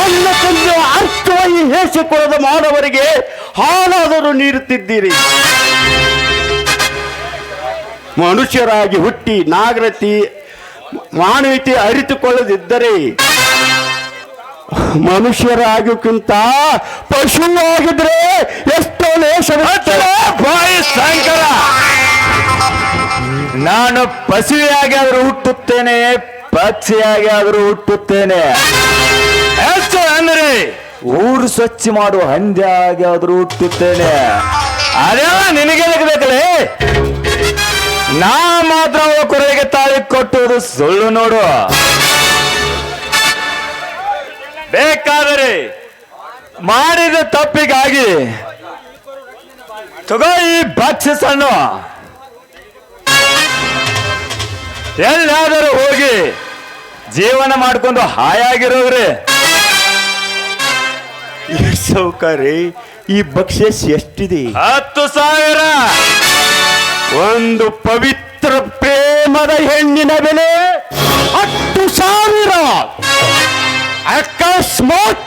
ಅನ್ನ ತಿಂದು ಅರ್ಥವಾಗಿ ಹೇಸಿಕೊಳ್ಳದ ಮಾನವರಿಗೆ ಹಾಲಾದರೂ ನೀಡುತ್ತಿದ್ದೀರಿ. ಮನುಷ್ಯರಾಗಿ ಹುಟ್ಟಿ ನಾಗರಿಕತೆ ಮಾನವೀಯತೆ ಅರಿತುಕೊಳ್ಳದಿದ್ದರೆ ಮನುಷ್ಯರಾಗೋಕ್ಕಿಂತ ಪಶುವಾಗಿದ್ರೆ ಎಷ್ಟೋ ಬಾಯಿ ಶಂಕರ, ನಾನು ಪಶುವಾಗಿ ಆದರೂ ಹುಟ್ಟುತ್ತೇನೆ, ಪಕ್ಷಿಯಾಗಿ ಆದರೂ ಹುಟ್ಟುತ್ತೇನೆ. ಹೆಚ್ಚು ಅಂದರೆ ಊರು ಸ್ವಚ್ಛ ಮಾಡುವ ಹಂದಿಯಾಗಿ ಆದರೂ ಹುಟ್ಟುತ್ತೇನೆ. ಅದೇ ನಿನಗೆ ಬೇಕಲೇ. ನಾ ಮಾತ್ರ ಅವಳ ಕೊರಳಿಗೆ ತಾಳಿ ಕೊಟ್ಟುವುದು ಸುಳ್ಳು ನೋಡು. ಬೇಕಾದರೆ ಮಾಡಿದ ತಪ್ಪಿಗಾಗಿ ತಗೋ ಈ ಬಕ್ಷಿಸನ್ನು, ಎಲ್ಲಿ ಎಲ್ಲಾದರೂ ಹೋಗಿ ಜೀವನ ಮಾಡ್ಕೊಂಡು ಹಾಯಾಗಿರೋದ್ರೆ ಸೌಕರ್ಯ ಈ ಬಕ್ಷಸ್ ಎಷ್ಟಿದೆ? 10,000. ಒಂದು ಪವಿತ್ರ ಪ್ರೇಮದ ಹೆಣ್ಣಿನ ಬೆಲೆ 10,000. ಅಕಸ್ಮಾತ್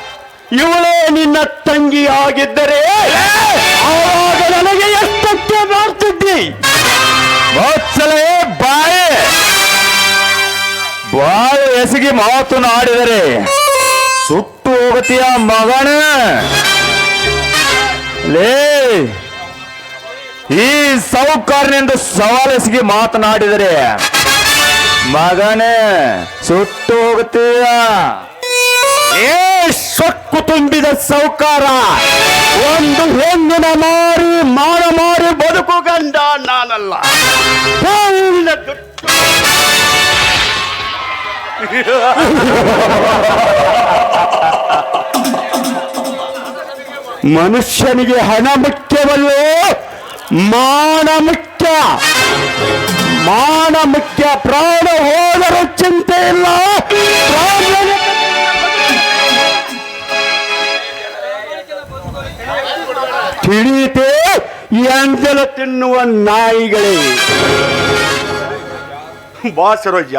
ಇವಳೇ ನಿನ್ನ ತಂಗಿ ಆಗಿದ್ದರೆ ಆವಾಗ ನನಗೆ ಎಷ್ಟಕ್ಕೆ ಮಾಡ್ತಿದ್ದಿ? ವತ್ಸಲೆ ಬಾಯಿ ಎಸಗಿ ಮಾತನಾಡಿದರೆ ಸುಟ್ಟು ಹೋಗತಿಯ ಮಗನ. ಲೇ, ಈ ಸಾಹುಕಾರನೆಂದು ಸವಾಲೆಸಗಿ ಮಾತನಾಡಿದರೆ ಮಗನೇ ಸುಟ್ಟು ಹೋಗುತ್ತೀಯ. ಏ ಸೊಕ್ಕು ತುಂಬಿದ ಸಾಹುಕಾರ, ಒಂದು ಹೆಣ್ಣಿನ ಮಾರಿ ಬದುಕು ಗಂಡ ನಾನಲ್ಲ. ಬಾಯಿನ ದುಡ್ಡು. ಮನುಷ್ಯನಿಗೆ ಹಣ ಮುಖ್ಯವಲ್ಲೋ, ಮಾನ ಮುಖ್ಯ. ಮಾನ ಮುಖ್ಯ. ಪ್ರಾಣ ಹೋದರೂ ಚಿಂತೆ ಇಲ್ಲ. ತಿಳಿಯಿತೆ ಎಂಜಲ ತಿನ್ನುವ ನಾಯಿಗಳೇ. ಬಾ ಸರೋಜ,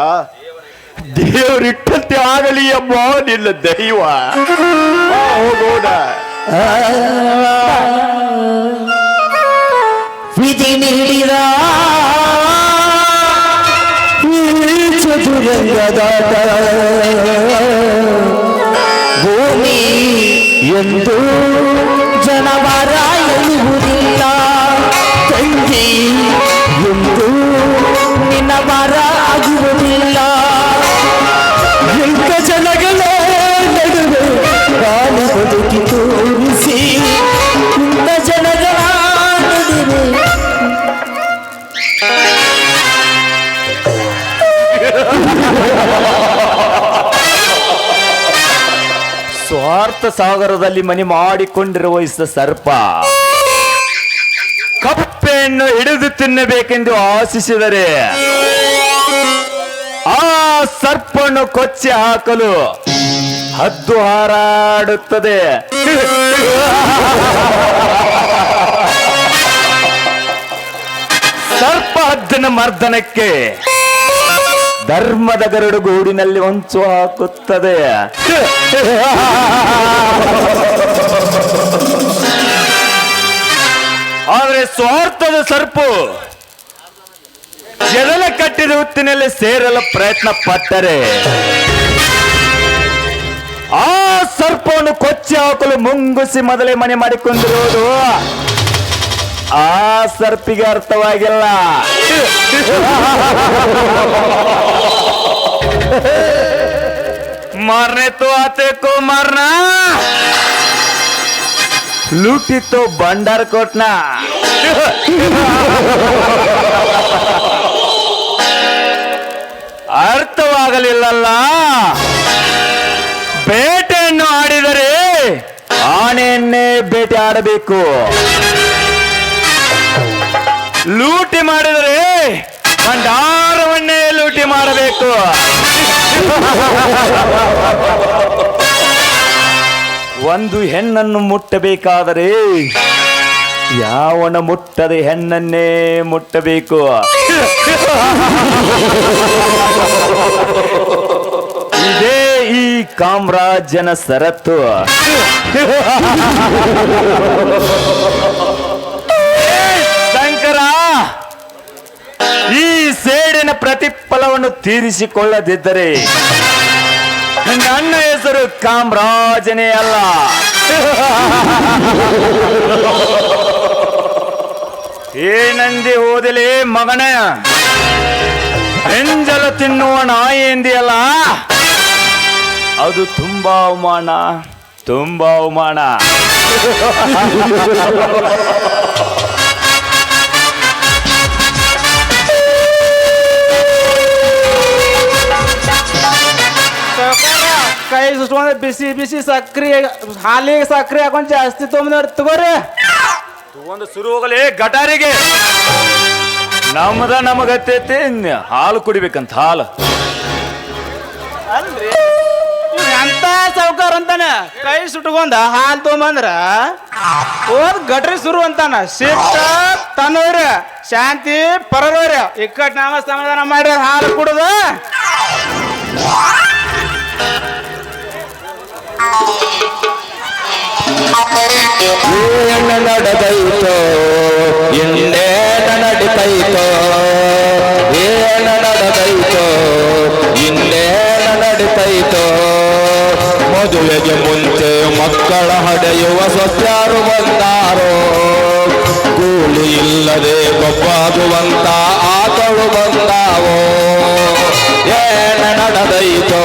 ದೇವರಿಟ್ಟಂತೆ ಆಗಲಿ ಎಂಬ ನಿನ್ನ ದೈವ. ಹೋಗೋಣ. ವಿಧಿ ನೀಡಿದ ಚದುರಂಗದಾಟ ಭೂಮಿ ಎಂದು ಜನವರ ಎನ್ನುವುದಿಲ್ಲ. ತಂಗಿ ಎಂದು ನಿನ್ನ ಮರ ಆಗುವುದಿಲ್ಲ. ಎಂತ ಜನಗಳ ನಡುವೆ ಗಾಳಿ ಬದುಕಿ ತೋರಿಸಿ ಇಂಥ ಜನಗಳ ನಡುವೆ ಸ್ವಾರ್ಥ ಸಾಗರದಲ್ಲಿ ಮನೆ ಮಾಡಿಕೊಂಡಿರುವ ಸರ್ಪ ಕಪ್ಪೆಯನ್ನು ಹಿಡಿದು ತಿನ್ನಬೇಕೆಂದು ಆಶಿಸಿದರೆ ಆ ಸರ್ಪವನ್ನು ಕೊಚ್ಚಿ ಹಾಕಲು ಹದ್ದು ಹಾರಾಡುತ್ತದೆ. ಸರ್ಪ ಹದ್ದಿನ ಮರ್ದನಕ್ಕೆ ಧರ್ಮದ ಗರುಡು ಗೂಡಿನಲ್ಲಿ ಹೊಂಚು ಹಾಕುತ್ತದೆ. ಆದರೆ ಸ್ವಾರ್ಥದ ಸರ್ಪು ಎದಲ ಕಟ್ಟಿದ ಹುತ್ತಿನಲ್ಲಿ ಸೇರಲು ಪ್ರಯತ್ನ ಪಟ್ಟರೆ ಆ ಸರ್ಪವನ್ನು ಕೊಚ್ಚಿ ಹಾಕಲು ಮುಂಗುಸಿ ಮೊದಲೇ ಮನೆ ಮಾಡಿಕೊಂಡಿರುವುದು ಆ ಸರ್ಪಿಗೆ ಅರ್ಥವಾಗಿಲ್ಲ. मारने तो आते को मारना, लूटी तो भंडार कोटना. ಅರ್ಥವಾಗಲಿಲ್ಲಲ್ಲ. ಬೇಟೆಯನ್ನು ಆಡಿದರೆ ಆನೆಯನ್ನೇ ಬೇಟೆ ಆಡಬೇಕು, ಲೂಟಿ ಮಾಡಿದರೆ ಭಂಡಾರವನ್ನೇ ಲೂಟಿ ಮಾಡಬೇಕು. ಒಂದು ಹೆಣ್ಣನ್ನು ಮುಟ್ಟಬೇಕಾದರೆ ಯಾವನ ಮುಟ್ಟದೆ ಹೆಣ್ಣನ್ನೇ ಮುಟ್ಟಬೇಕು. ಇದೇ ಈ ಕಾಮರಾಜನ ಸರತ್ತು. ಶಂಕರ, ಈ ಸೇಡಿನ ಪ್ರತಿಫಲವನ್ನು ತೀರಿಸಿಕೊಳ್ಳದಿದ್ದರೆ ನನ್ನ ಹೆಸರು ಕಾಮರಾಜನೇ ಅಲ್ಲ. ಏನಂದಿ ಹೋದಲೇ ಮಗನ, ಎಂಜಲ ತಿನ್ನುವ ನಾಯಿ ಎಂದಿಯಲ್ಲ, ಅದು ತುಂಬಾ ಅವಮಾನ, ತುಂಬಾ ಅವಮಾನ. ಕೈ ಸುಟ್ಕೊಂಡ್ರೆ ಬಿಸಿ ಬಿಸಿ ಸಕ್ರಿ ಹಾಲಿಗೆ ಸಕ್ರಿ ಹಾಕೊಂಡ್ ಜಾಸ್ತಿ ತೊಗೊಂಡ್ ತಗೋರಿ. ಒಂದು ಶುರು ಹೋಗಲೇ ಗಟಾರಿಗೆ. ನಮಗತ್ತೈತಿ ಹಾಲು ಕುಡಿಬೇಕಂತ. ಹಾಲು ಅಲ್ರಿ ಎಂತ ಸಾವುಕಾರ ಅಂತಾನ ಕೈ ಸುಟ್ಕೊಂಡ ಹಾಲು ತೊಗೊಂಬಂದ್ರ ಹೋದ್ ಗಟ್ರಿ ಸುರು ಅಂತಾನ ಸಿಟ್ಟ ತನ್ನವ್ರ ಶಾಂತಿ ಪರದವ್ರ ಇಕ್ಕಟ್ ನಾಮ ಸಮಾಧಾನ ಮಾಡಿ ಹಾಲು ಕುಡುದ ಏನು ನಡೆದೈತೋ ಇನ್ನೇನು ನಡಿತೈತೋ ಏನು ನಡೆದೈತೋ ಇನ್ನೇನು ನಡಿತೈತೋ ಮದುವೆಗೆ ಮುಂಚೆ ಮಕ್ಕಳ ಹಡೆಯುವ ಸೊಸ್ಯಾರು ಬಂದಾರೋ ಕೂಲಿ ಇಲ್ಲದೆ ಕೊಬ್ಬಾಗುವಂತ ಆತಳು ಬಂದಾವೋ ಏನು ನಡೆದೈತೋ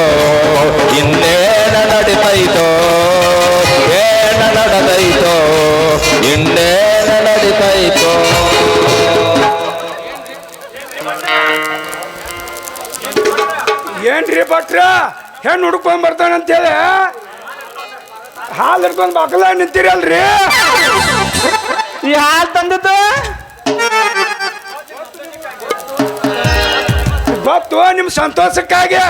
ಇನ್ನೇನು ನಡಿತೈತೋ ಏನು ನಡೆದೈತೋ ಇನ್ನೇನು ನಡಿತೈತೋ ಏನ್ರಿ ಭಟ್ರ ಹೆಣ್ಣು ಹುಡ್ಕೊಂಡ್ ಬರ್ತಾನಂತೇಳಿ ಹಾಲು ಹಿಡ್ಕೊಂಡ್ ಮಕ್ಕಳ ನಿಂತಿರಲ್ರಿ ಈ ಹಾಲು ತಂದದ್ದು ಗೊತ್ತು ನಿಮ್ ಸಂತೋಷಕ್ಕಾಗಿ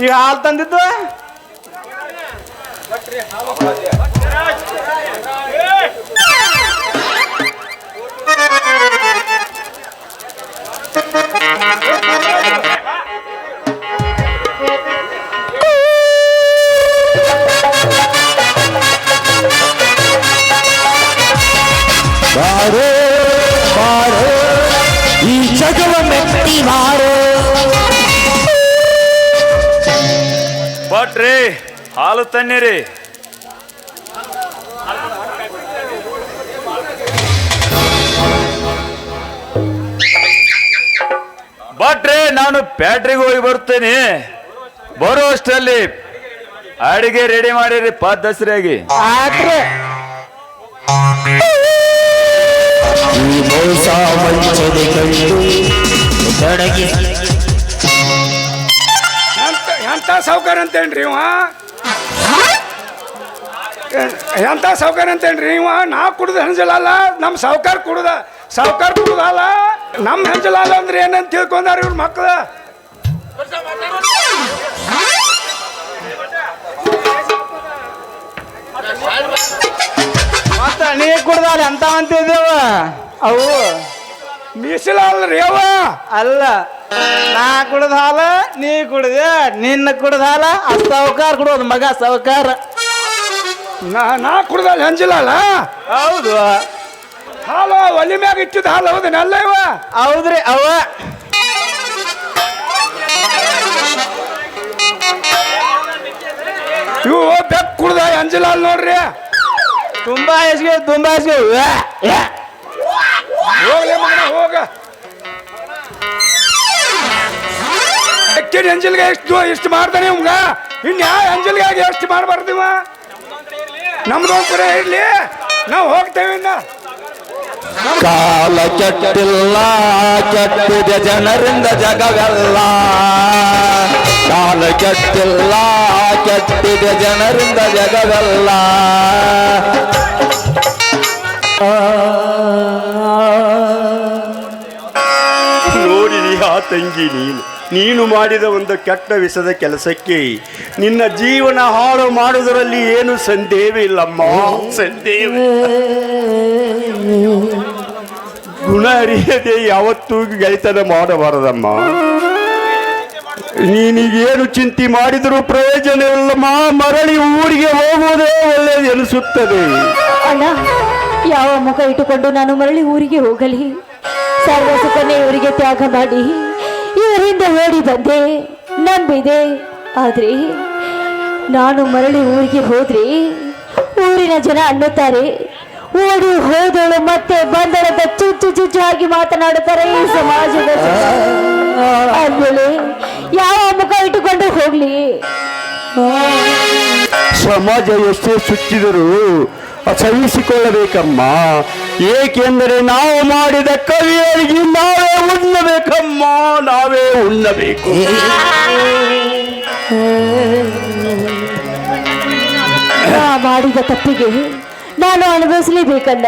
ಈ ಹಾಲು ತಂದಿದ್ದು ಬಾರೋ ಬಾರೋ ಈ ಜಗವ ಮೆಟ್ಟಿ ಮಾರೋ ಭಟ್ರಿ ಹಾಲು ತನ್ನಿರಿ. ಭಟ್ರೆ ನಾನು ಪ್ಯಾಟ್ರಿಗೆ ಹೋಗಿ ಬರ್ತೇನೆ. ಬರೋ ಅಷ್ಟರಲ್ಲಿ ಅಡಿಗೆ ರೆಡಿ ಮಾಡಿರಿ ದಸರಾಗಿ. ಆತ್ರಿ ಈ ಮೋಸ ವಂಚನೆ ಕಂಡು ತೊಡಗಿ ಎಂತ ಸಾವುಕಾರ ಅಂತೇನ್ರಿ ಇವ ಎಂತ ಸಾವುಕಾರ ಅಂತೇನ್ರಿ ಇವ ನಾ ಕುಡ್ದ ಹಂಜಲಲ್ಲ ನಮ್ಮ ಸಾವುಕಾರ ಕುಡುದಲ್ಲ ನಮ್ಮ ಹಂಜಲಲ್ಲ ಅಂದ್ರೆ ಏನಂತ ತಿಳ್ಕೊಂಡಾರ ಇವ್ರ ಮಕ್ಳು. ಮತ್ತ ನೀ ಕುಡ್ದಾಲ ಅಂತ ಅಂತಿದ್ದೇವ ಅವು ಮೀಸಲಾಲ್ರಿ ಅವ ಅಲ್ಲ ನಾ ಕುಡ್ದ ಹಾಲ ನೀ ಕುಡ್ದೆ ನಿನ್ನ ಕುಡ್ದ ಹಾಲ ಆ ಸಾವುಕಾರ ಕುಡೋದು ಮಗ ಸಾವುಕಾರ. ನಾ ಕುಡ್ದಲ್ಲ ಹಂಜಲಲ್ಲ ಹೌದು ಹಾಲು ಒಲಿ ಮ್ಯಾಗ ಇಟ್ಟಿದ ಹಾಲು ಹೌದನಲ್ಲ ಇವ ಹೌದ್ರಿ ಅವ ಇವು ಬೆಕ್ ಕುಡ್ದ ಹಂಜಲಾಲ್ ನೋಡ್ರಿ. ತುಂಬಾ ಹೆಸ್ಗೆ ಹೋಗ್ಲಿ ಮಗನ ಹೋಗ ಬೆಕ್ಕಿನ ಅಂಜಲ್ಗೆ ಎಷ್ಟು ಮಾಡ್ತಾನೆ ಇವಂಗ ಇನ್ಯಾ ಅಂಜಲ್ಗಾಗಿ ಎಷ್ಟು ಮಾಡಬಾರ್ದು ಇವ ನಮ್ದೊಂದು ಪುರ ಇರ್ಲಿ ನಾವು ಹೋಗ್ತೇವೆ ಇನ್ನ. ಕಾಲ ಕೆಟ್ಟಿಲ್ಲ ಕೆಟ್ಟಿದೆ ಜನರಿಂದ ಜಗವೆಲ್ಲ ಕಾಲ ಕೆಟ್ಟಿಲ್ಲ ಕೆಟ್ಟಿದೆ ಜನರಿಂದ ಜಗವೆಲ್ಲ ನೋಡಿರಿ ಆ ತಂಗಿ ನೀನು ಮಾಡಿದ ಒಂದು ಕೆಟ್ಟ ವಿಷದ ಕೆಲಸಕ್ಕೆ ನಿನ್ನ ಜೀವನ ಹಾಳು ಮಾಡುವುದರಲ್ಲಿ ಏನು ಸಂದೇಹವಿಲ್ಲಮ್ಮ, ಸಂದೇಹ. ಗುಣ ಅರಿಯದೆ ಯಾವತ್ತೂ ಗೆಳೆತನ ಮಾಡಬಾರದಮ್ಮ. ನೀನಿಗೇನು ಚಿಂತೆ ಮಾಡಿದರೂ ಪ್ರಯೋಜನವಿಲ್ಲಮ್ಮ. ಮರಳಿ ಊರಿಗೆ ಹೋಗುವುದೇ ಒಳ್ಳೆಯದು ಎನಿಸುತ್ತದೆ. ಅಣ್ಣ, ಯಾವ ಮುಖ ಇಟ್ಟುಕೊಂಡು ನಾನು ಮರಳಿ ಊರಿಗೆ ಹೋಗಲಿ? ಸರ್ವ ಸುಖನೇ ಇವರಿಗೆ ತ್ಯಾಗ ಮಾಡಿ ಇವರಿಂದ ಓಡಿ ಬಂದೆ, ನಂಬಿದೆ. ಆದ್ರೆ ನಾನು ಮರಳಿ ಊರಿಗೆ ಹೋದ್ರೆ ಊರಿನ ಜನ ಅನ್ನುತ್ತಾರೆ, ಓಡಿ ಹೋದಳು ಮತ್ತೆ ಬಂದಳಂತ ಚುಚ್ಚು ಚುಚ್ಚು ಆಗಿ ಮಾತನಾಡುತ್ತಾರೆ ಈ ಸಮಾಜದ ಜನ. ಆದ್ಮೇಲೆ ಯಾವ ಮುಖ ಇಟ್ಟುಕೊಂಡು ಹೋಗ್ಲಿ? ಸಮಾಜ ಎಷ್ಟೇ ಸುಚ್ಚಿದರೂ ಸಹಿಸಿಕೊಳ್ಳಬೇಕಮ್ಮ. ಏಕೆಂದರೆ ನಾವು ಮಾಡಿದ ಕವಿಯರಿಗೆ ನಾವೇ ಉಣ್ಣಬೇಕಮ್ಮ, ನಾವೇ ಉಣ್ಣಬೇಕು. ನಾ ಮಾಡಿದ ತಪ್ಪಿಗೆ ನಾನು ಅನುಭವಿಸಲೇಬೇಕಲ್ಲ,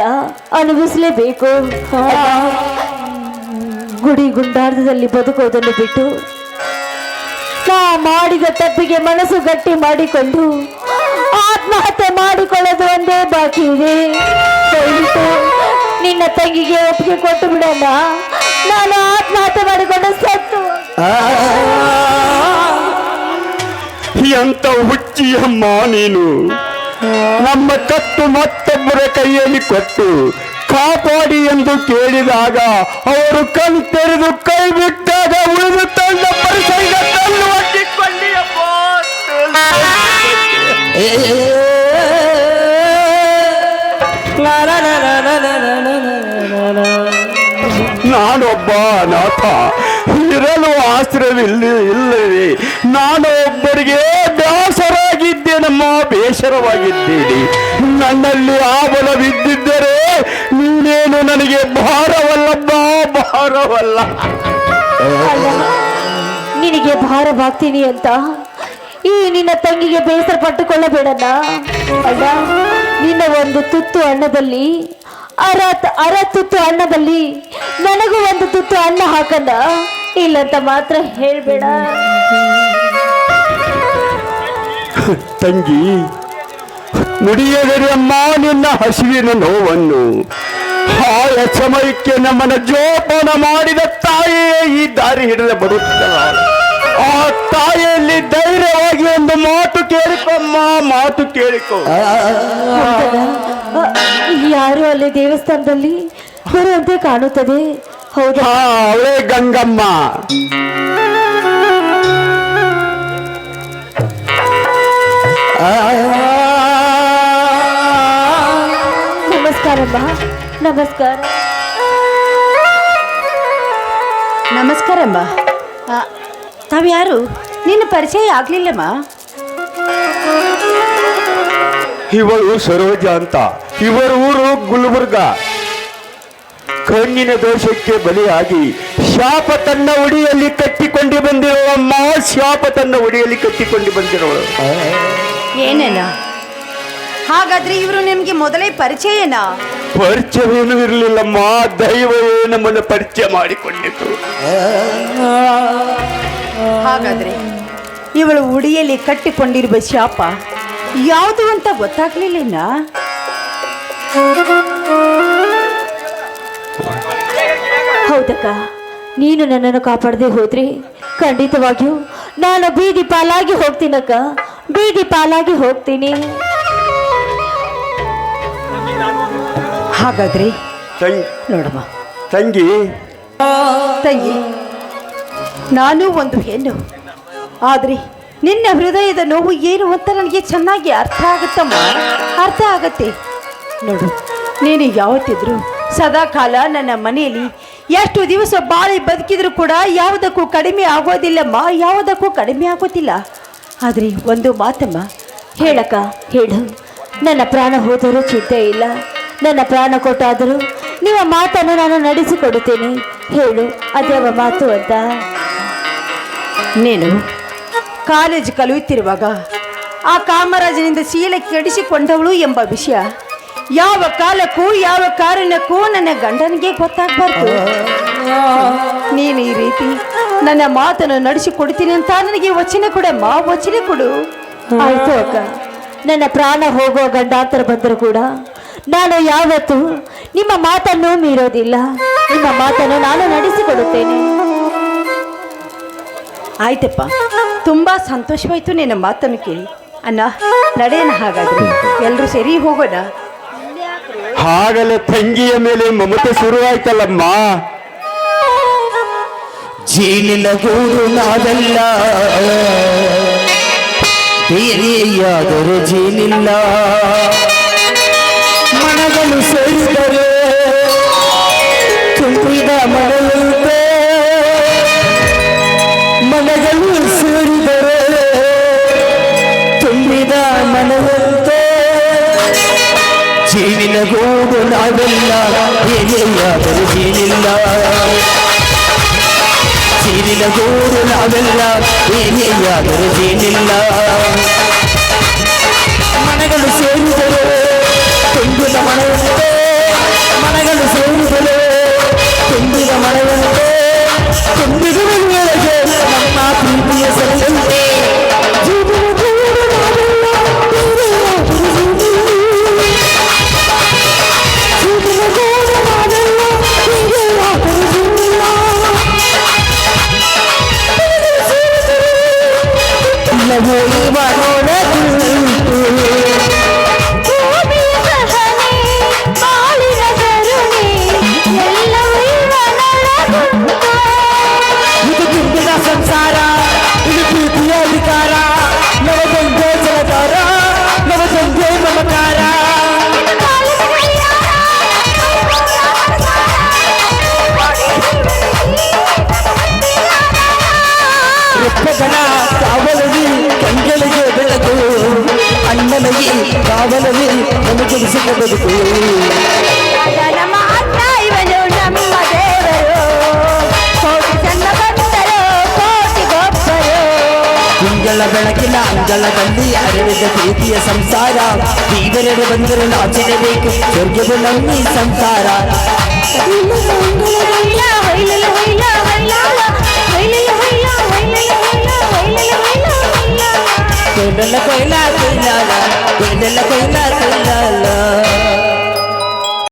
ಅನುಭವಿಸಲೇಬೇಕು. ಗುಡಿ ಗುಂಡಾರದಲ್ಲಿ ಬದುಕೋದನ್ನು ಬಿಟ್ಟು ನಾ ಮಾಡಿದ ತಪ್ಪಿಗೆ ಮನಸ್ಸು ಗಟ್ಟಿ ಮಾಡಿಕೊಂಡು ಆತ್ಮಹತ್ಯೆ ಮಾಡಿಕೊಳ್ಳೋದು ಒಂದೇ ಬಾಕಿ ಇದೆ. ದಯವಿಟ್ಟು ನಿನ್ನ ತಂಗಿಗೆ ಒಪ್ಪಿಗೆ ಕೊಟ್ಟು ಬಿಡೋಣ. ನಾನು ಆತ್ಮಹತ್ಯೆ ಮಾಡಿಕೊಂಡು ಸತ್ತು. ಎಂತ ಹುಚ್ಚಿಯಮ್ಮ ನೀನು. ನಮ್ಮ ಕತ್ತು ಮತ್ತೊಬ್ಬರ ಕೈಯಲ್ಲಿ ಕೊಟ್ಟು ಕಾಪಾಡಿ ಎಂದು ಕೇಳಿದಾಗ ಅವರು ಕಣ್ ತೆರೆದು ಕೈ ಬಿಟ್ಟಾಗ ಉಳಿದು ತಂದ ಪರಿಸರ ತಳ್ಳು ಹಾಕಿಕೊಂಡಿಯಪ್ಪ. ನಾನೊಬ್ಬ ಅನಾಥ, ಇರಲು ಆಶ್ರಯವಿಲ್ಲವೇ. ನಾನು ಒಬ್ಬರಿಗೆ ಬೇಸರಾಗಿದ್ದೇನಮ್ಮ, ಬೇಸರವಾಗಿದ್ದೇನೆ. ನನ್ನಲ್ಲಿ ಆಬಲವಿದ್ದಿದ್ದರೆ ನೀನೇನು ನನಗೆ ಭಾರವಲ್ಲಮ್ಮ, ಭಾರವಲ್ಲ. ನಿನಗೆ ಭಾರವಾಗ್ತೀನಿ ಅಂತ ಈ ನಿನ್ನ ತಂಗಿಗೆ ಬೇಸರ ಪಟ್ಟುಕೊಳ್ಳಬೇಡಣ್ಣ. ಅಲ್ಲ, ನಿನ್ನ ಒಂದು ತುತ್ತು ಅನ್ನದಲ್ಲಿ ಅರ ತುತ್ತು ಅನ್ನದಲ್ಲಿ ನನಗೂ ಒಂದು ತುತ್ತು ಅನ್ನ ಹಾಕಂದ ಇಲ್ಲಂತ ಮಾತ್ರ ಹೇಳ್ಬೇಡ. ತಂಗಿ, ನುಡಿಯದರಮ್ಮ ನಿನ್ನ ಹಸಿವಿನ ನೋವನ್ನು. ಆ ಸಮಯಕ್ಕೆ ನಮ್ಮನ್ನ ಜೋಪಾನ ಮಾಡಿದ ತಾಯಿಯೇ ಈ ದಾರಿ ಹಿಡಿದ ಬರುತ್ತಲ್ಲ. ಆ ತಾಯಿಯಲ್ಲಿ ಧೈರ್ಯವಾಗಿ ಒಂದು ಮಾತು ಕೇಳಿಕೊಮ್ಮ, ಮಾತು ಕೇಳಿಕೊ. ಯಾರು ಅಲ್ಲಿ ದೇವಸ್ಥಾನದಲ್ಲಿ ಬರುವಂತೆ ಕಾಣುತ್ತದೆ. ಹೌದಾ? ಅವಳೇ ಗಂಗಮ್ಮ. ನಮಸ್ಕಾರಮ್ಮ. ನಮಸ್ಕಾರ. ನಮಸ್ಕಾರಮ್ಮ. ತಾವ್ಯಾರು? ನಿನ್ನ ಪರಿಚಯ ಆಗ್ಲಿಲ್ಲಮ್ಮ. ಇವಳು ಸರೋಜ ಅಂತ. ಇವರ ಊರು ಗುಲ್ಬರ್ಗ. ಕಣ್ಣಿನ ದೋಷಕ್ಕೆ ಬಲಿಯಾಗಿ ಶಾಪ ತನ್ನ ಉಡಿಯಲ್ಲಿ ಕಟ್ಟಿಕೊಂಡು ಬಂದಿರುವಮ್ಮ, ಶಾಪ ತನ್ನ ಉಡಿಯಲ್ಲಿ ಕಟ್ಟಿಕೊಂಡು ಬಂದಿರುವಳು. ಏನೇನ? ಹಾಗಾದ್ರೆ ಇವರು ನಿಮ್ಗೆ ಮೊದಲೇ ಪರಿಚಯನಾ? ಪರಿಚಯವೇನು ಇರಲಿಲ್ಲಮ್ಮ, ದೈವವೇ ನಮ್ಮನ್ನು ಪರಿಚಯ ಮಾಡಿಕೊಂಡಿತು. ಹಾಗಾದ್ರೆ ಇವಳು ಉಡಿಯಲ್ಲಿ ಕಟ್ಟಿಕೊಂಡಿರುವ ಶಾಪ ಯಾವುದು ಅಂತ ಗೊತ್ತಾಗ್ಲಿಲ್ಲ. ಹೌದಕ್ಕ, ನೀನು ನನ್ನನ್ನು ಕಾಪಾಡದೆ ಹೋದ್ರೆ ಖಂಡಿತವಾಗಿಯೂ ನಾನು ಬೀದಿ ಪಾಲಾಗಿ ಹೋಗ್ತೀನಕ್ಕ, ಬೀದಿ ಪಾಲಾಗಿ ಹೋಗ್ತೀನಿ. ಹಾಗಾದ್ರೆ ನೋಡಮ್ಮ ತಂಗಿ, ತಂಗಿ, ನಾನು ಒಂದು ಹೆಣ್ಣು, ಆದ್ರೆ ನಿನ್ನ ಹೃದಯದ ನೋವು ಏನು ಅಂತ ನನಗೆ ಚೆನ್ನಾಗಿ ಅರ್ಥ ಆಗುತ್ತಮ್ಮ, ಅರ್ಥ ಆಗತ್ತೆ. ನೋಡು, ನೀನು ಯಾವತ್ತಿದ್ರು ಸದಾ ಕಾಲ ನನ್ನ ಮನೆಯಲ್ಲಿ ಎಷ್ಟು ದಿವಸ ಬಾಳಿ ಬದುಕಿದ್ರು ಕೂಡ ಯಾವುದಕ್ಕೂ ಕಡಿಮೆ ಆಗೋದಿಲ್ಲಮ್ಮ, ಯಾವುದಕ್ಕೂ ಕಡಿಮೆ ಆಗೋದಿಲ್ಲ. ಆದರೆ ಒಂದು ಮಾತಮ್ಮ. ಹೇಳಕ್ಕ, ಹೇಳು. ನನ್ನ ಪ್ರಾಣ ಹೋದರೂ ಚಿಂತೆ ಇಲ್ಲ, ನನ್ನ ಪ್ರಾಣ ಕೊಟ್ಟಾದರೂ ನಿಮ್ಮ ಮಾತನ್ನು ನಾನು ನಡೆಸಿಕೊಡುತ್ತೇನೆ. ಹೇಳು, ಅದ್ಯಾವ ಮಾತು ಅಂತ. ನೀನು ಕಾಲೇಜ್ ಕಲಿಯುತ್ತಿರುವಾಗ ಆ ಕಾಮರಾಜನಿಂದ ಶೀಲ ಕೆಡಿಸಿಕೊಂಡವಳು ಎಂಬ ವಿಷಯ ಯಾವ ಕಾಲಕ್ಕೂ ಯಾವ ಕಾರಣಕ್ಕೂ ನನ್ನ ಗಂಡನಿಗೆ ಗೊತ್ತಾಗಬಾರ್ದು. ನೀನು ಈ ರೀತಿ ನನ್ನ ಮಾತನ್ನು ನಡೆಸಿಕೊಡ್ತೀನಿ ಅಂತ ನನಗೆ ವಚನ ಕೊಡಮ್ಮ, ವಚನ ಕೊಡು. ಆಯ್ತು ಅಕ್ಕ, ನನ್ನ ಪ್ರಾಣ ಹೋಗುವ ಗಂಡಾಂತರ ಬಂದರೂ ಕೂಡ ನಾನು ಯಾವತ್ತೂ ನಿಮ್ಮ ಮಾತನ್ನು ಮೀರೋದಿಲ್ಲ. ನಿಮ್ಮ ಮಾತನ್ನು ನಾನು ನಡೆಸಿಕೊಡುತ್ತೇನೆ. ಆಯ್ತಪ್ಪ, ತುಂಬಾ ಸಂತೋಷವಾಯ್ತು ನಿನ್ನ ಮಾತನ್ನು ಕೇಳಿ. ಅಣ್ಣ, ನಡೆಯೋಣ. ಹಾಗಾದ್ರೆ ಎಲ್ಲರೂ ಸೇರಿ ಹೋಗೋಣ. ಹಾಗಲೇ ತಂಗಿಯ ಮೇಲೆ ಮಮತೆ ಶುರುವಾಯ್ತಲ್ಲಮ್ಮ. ಜೀನಿನ ಗೂಡು ನಾವೆಲ್ಲ, ಬೇರೆಯಾದರೂ ಜೀನಿಲ್ಲ. ಮನಗಳು ಸೇರಿದರೆ ತುಂಬಿದ ಮನವಂತೆ, ಮನಗಳು ಸೇರಿದರೆ ತುಂಬಿದ ಮನವಂತೆ. ಜೀವಿನ ಗೂಡು ನಾವೆಲ್ಲ, ಬೇರೆಯಾದರೂ ಜೀನಿಲ್ಲ. ಜೀನಿನ ಗೂಡು ನಾವೆಲ್ಲ, ಬೇರೆಯಾದರೂ ಜೀನಿಲ್ಲ. ಮನಗಳು ಸೇರಿದರೆ ತುಂಬಿದ ಮನವಂತೆ, ಮನಗಳು ಸೇರಿದರೆ ತುಂಬಿದ ಮನವಂತೆ. ತುಂಬಿದ ಮನೆಯೊಳಗೆ ನಮ್ಮ ಪ್ರೀತಿಯ ಸೆಲೆ ಸಂತೋಷವಿರಿ ನಮಗೆ ಸುಖ ಬದುಕು ನಮ್ಮ ಅಣ್ಣ ಇವನು ನಮ್ಮ ದೇವರು ಕೋಟಿ ಜನ್ಮ ಬಂದರು ಕೋಟಿಗೊಬ್ಬರು ತಿಂಗಳ ಬೆಳಕಿನ ಅಂಗಳದಲ್ಲಿ ಅರಳಿದ ಪ್ರೀತಿಯ ಸಂಸಾರ ಇವೆರಡು ಬಂದರು ನಾಚಿರಬೇಕು ಸ್ವರ್ಗವು ನಮ್ಮಿ ಸಂಸಾರ ಕೊಯ್ಲಲ್ಲ ಕೊಯ್ಲ ಕೊಯ್ಲಾಲ ಕೊಯ್ಲಲ್ಲ ಕೊಯ್ಲ ಕೊಯ್ಲ